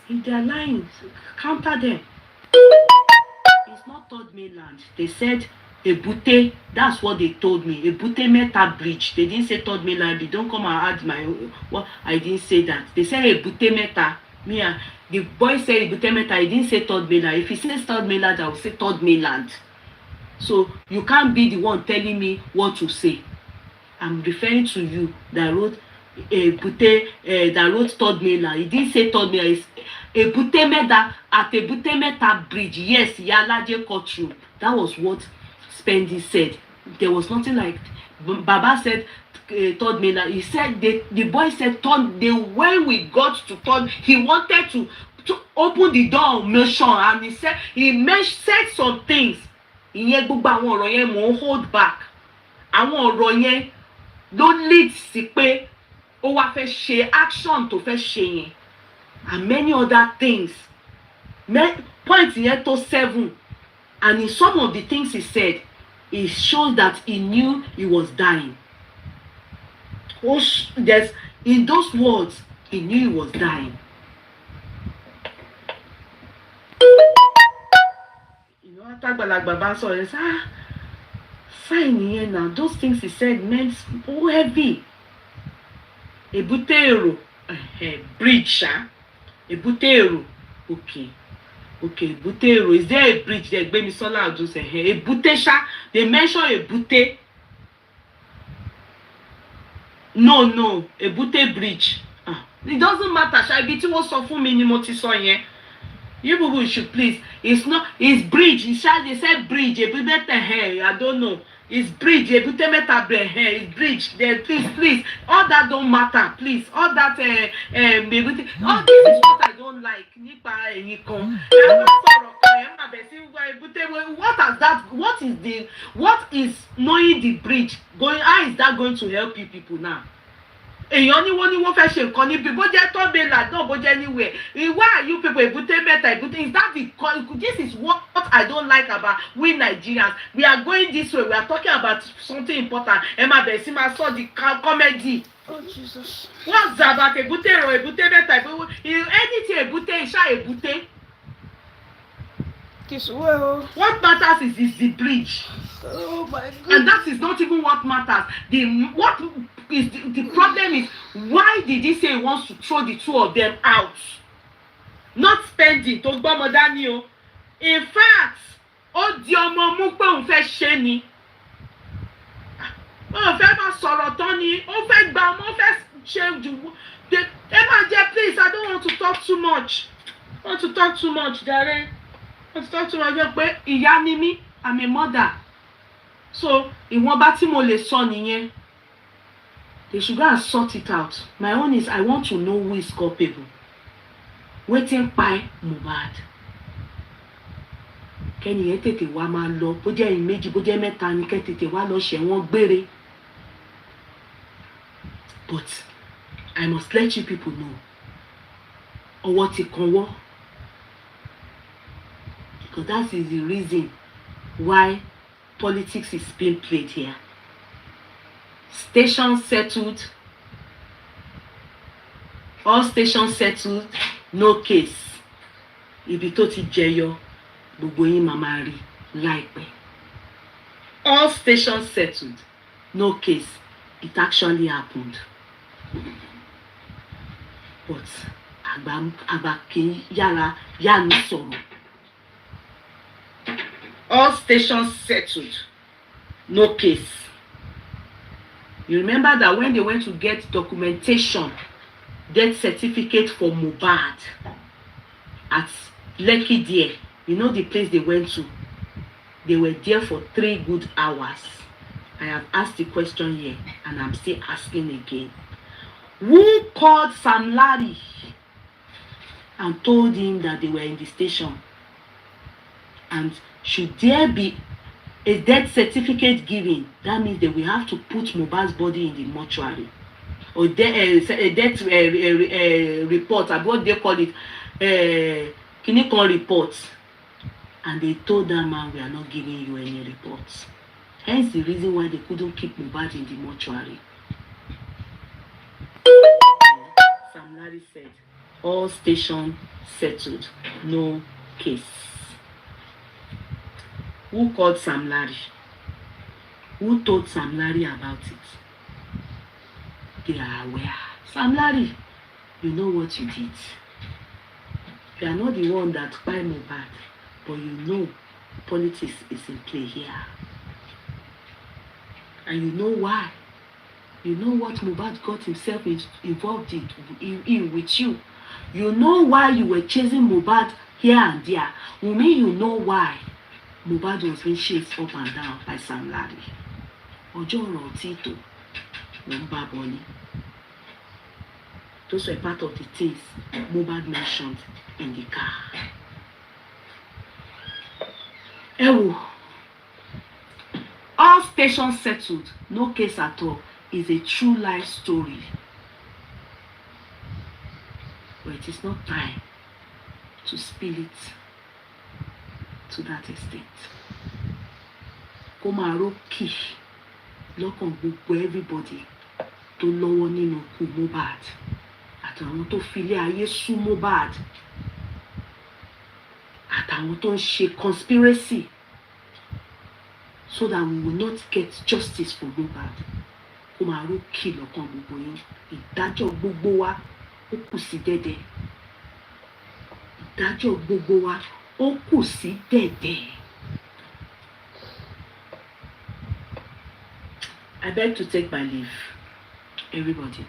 If they are lying, counter them. It's not third mainland. They said Ebute. That's what they told me. Ebute Meta Bridge. They didn't say third mainland. They don't come and add my. Well, I didn't say that. They said Ebute Meta. The boy said Ebute Meta. He didn't say third mainland. If he says third mainland, I will say third mainland. So you can't be the one telling me what to say. I'm referring to you that wrote that wrote third mainland. He didn't say third mainland. It's Ebute Meta at Ebute Meta Bridge. Yes, Yalaje courtroom. That was what Spendy said. There was nothing like Baba said third mainland. He said the boy said third. When we got to third, he wanted to open the door of mission, and he said said some things. Ìyẹn gbogbo àwọn ọ̀rọ̀ yẹn mò ń hold back. Àwọn ọ̀rọ̀ yẹn ló lead sí pé ó wá fẹ́ ṣe action tó fẹ́ ṣe yẹn, and many other things. Point yẹn tó 7, and in some of the things he said, it shows that he knew he was dying. In those words, he knew he was dying. Àgbàlagbà bá sọ yẹn sign yẹn now. Those things he said meant so heavy. Ebute èrò bridge Ebute èrò okay Ebute èrò. Is there a bridge there? Gbemisola Ojo say Ebute they mention Ebute. No Ebute bridge. It doesn't matter. Ibi tí wọ́n sọ fún mi ni mo ti sọ yẹn. You people should please. It's not. It's bridge. They said bridge. I don't know. It's bridge. It's bridge. Please. All that don't matter. Please. All that. All this is what I don't like. What has that? What is knowing the bridge going? How is that going to help you people now? Èèyàn ní wọ́n ní wọ́n fẹ́ ṣe nǹkan níbi bó jẹ́ third mainland náà bó jẹ́ anywhere. Why are you people Ebute Meta Ebute? Is that this is what I don't like about we Nigerians. We are going this way. We are talking about something important. Emma Besima saw the comedy. Oh Jesus. What's that about Ebute or Ebute Meta? Anything Ebute is Ebute. This well. What matters is the bridge. Oh my God. And that is not even what matters. The problem is, why did he say he wants to throw the two of them out? Not spending to gbọ́mọ dání o. In fact, ó di ọmọ mú pé òun fẹ́ ṣe ni. Ó fẹ́ máa sọ̀rọ̀ tán ni. Ó fẹ́ gba ọmọ, ó fẹ́ ṣe jù. Please, I don't want to talk too much. Jare. I want to talk too much. Pé ìyá ni mí, I'm a mother. So, ìwọ̀nba tí mo lè sọ nìyẹn. They should go and sort it out. My own is I want to know who is culpable. Waiting by Mohbad. Kẹ́ni yẹn tètè wá máa lọ. Bó jẹ́ ìméjì, bó jẹ́ mẹ́ta ni kẹ́ tètè wá lọ ṣẹ̀wọ̀n gbére. But I must let you people know. Ọwọ́ ti kan wọ́. Because that is the reason why politics is being played here. Stations settled. All stations settled. No case. Ibi tó ti jẹyọ, gbogbo yín máa máa rí láìpẹ́. All stations settled. No case. It actually happened. But àgbà kì í yára yánu sọ̀rọ̀. All stations settled. No case. You remember that when they went to get documentation, death certificate for Mohbad at Lekki there, you know the place they went to? They were there for 3 good hours. I have asked the question here, and I'm still asking again. Who called Sam Larry and told him that they were in the station? And should there be a death certificate given, that means that we have to put Mohbad's body in the mortuary. Or a death report, what they call it, Kinikon report, and they told that man, we are not giving you any reports. Hence the reason why they couldn't keep Mohbad in the mortuary. Sam Larry said, all stations settled, no case. Who called Sam Larry? Who told Sam Larry about it? They are aware. Sam Larry, you know what you did. You are not the one that buy Mohbad, but you know politics is in play here. And you know why. You know what Mohbad got himself involved in with you. You know why you were chasing Mohbad here and there. Wunmi, you know why Mohbad was being chased up and down by Sam Larry. Ọjọ́ ọ̀rọ̀ Tito ló ń bá bọ̀ ni. Those were part of the things Mohbad mentioned in the car. Ewo. All stations settled, no case at all, is a true life story. But it is not time to spill it to that extent. Kó máa rókì lọ́kàn gbogbo everybody tó lọ́wọ́ nínú ikú Mohbad àtàwọn tó filé ayé sú Mohbad àtàwọn tó ń ṣe conspiracy so that we will not get justice for Mohbad. Kó máa rókì lọ́kàn gbogbo yín. Ìdájọ́ gbogbo wa ó kù sí dẹ̀dẹ̀. Ìdájọ́ gbogbo wa ó kù sí dẹ̀dẹ̀. I beg to take my leave, everybody.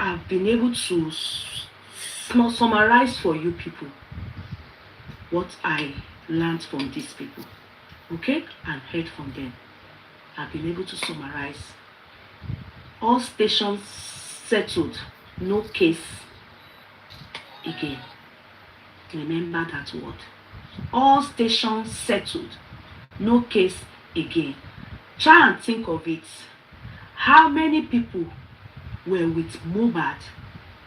I've been able to summarize for you people what I learned from these people, okay, and heard from them. I've been able to summarize. All stations settled, no case again. Remember that word. All stations settled, no case again. Try and think of it. How many people were with Mohbad,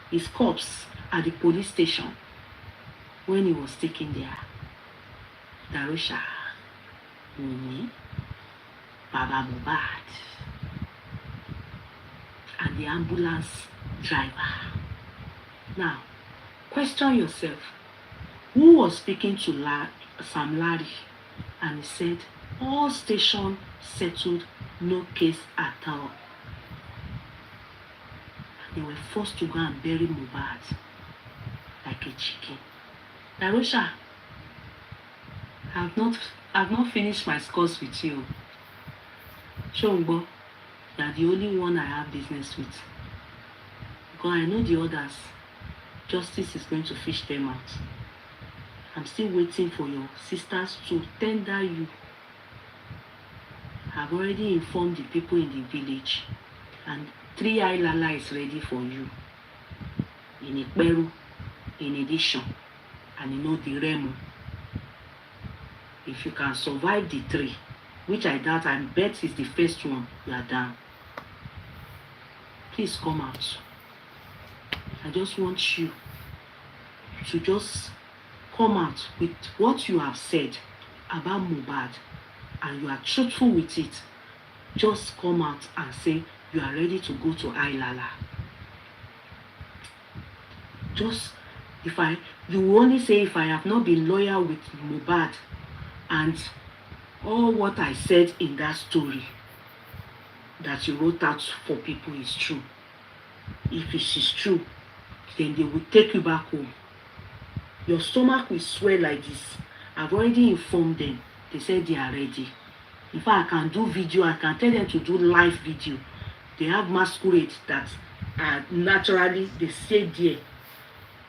his corpse, at the police station when he was taken there? Darusha, Wunmi, Baba Mohbad, and the ambulance driver. Now, question yourself. Who was speaking to Sam Larry and he said, all stations settled, no case at all? They were forced to go and bury Mohbad like a chicken. Darusha, I've not finished my scores with you. Shongbo, you are the only one I have business with. Because I know the others. Justice is going to fish them out. I'm still waiting for your sisters to tender you. I've already informed the people in the village, and 3 Ailala is ready for you. In Ikperu, in addition, and in Odiremo. If you can survive the 3, which I doubt, I bet is the first one, you are down. Please come out. I just want you to just come out with what you have said about Mohbad, and you are truthful with it. Just come out and say you are ready to go to Ailala. Just, you will only say if I have not been loyal with Mohbad and all what I said in that story that you wrote out for people is true. If it is true, then they will take you back home. Your stomach will swell like this. I've already informed them. They said they are ready. In fact, I can do video. I can tell them to do live video. They have masquerade that are naturally, they stay there.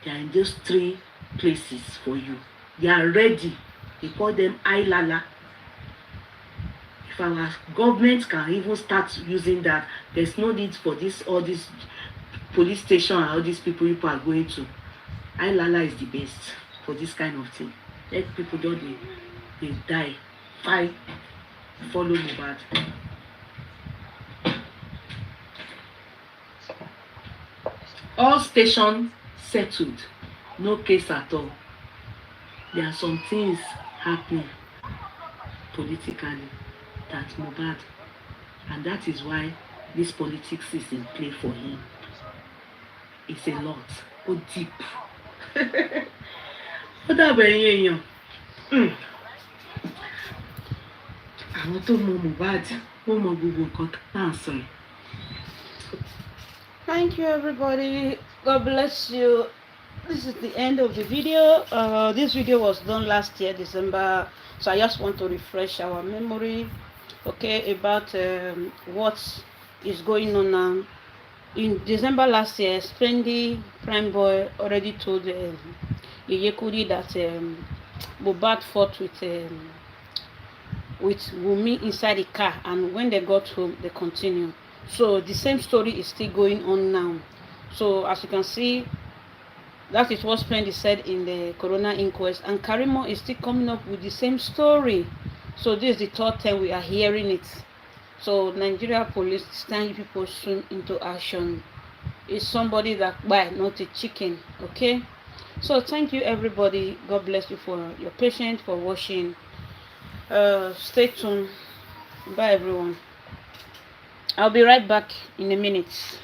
They are in those 3 places for you. They are ready. They call them Ailala. If our government can even start using that, there's no need for all this police station and all these people are going to. Ailala is the best for this kind of thing. Let people don't they die. Fight, follow Mohbad. All stations settled, no case at all. There are some things happening politically that Mohbad, and that is why this politics is in play for him. It's a lot. Ó deep. Ó dàbọ̀ ẹ̀yin èèyàn. Àwọn tó mọ Mohbad, wọ́n mọ gbogbo nǹkan tá à ń sọ yìí. Thank you, everybody. God bless you. This is the end of the video. This video was done last year, December. So I just want to refresh our memory, okay, about what is going on now. In December last year, Spendy Primeboy already told Yeye Kudi that Mohbad fought with Wunmi inside the car, and when they got home, they continued. So the same story is still going on now. So as you can see, that is what Spendy said in the coroner inquest, and Karimo is still coming up with the same story. So this is the third time we are hearing it. So Nigeria police stand people soon into action. It's somebody that buy, not a chicken. Okay. So thank you, everybody. God bless you for your patience, for watching. Stay tuned. Bye, everyone. I'll be right back in a minute.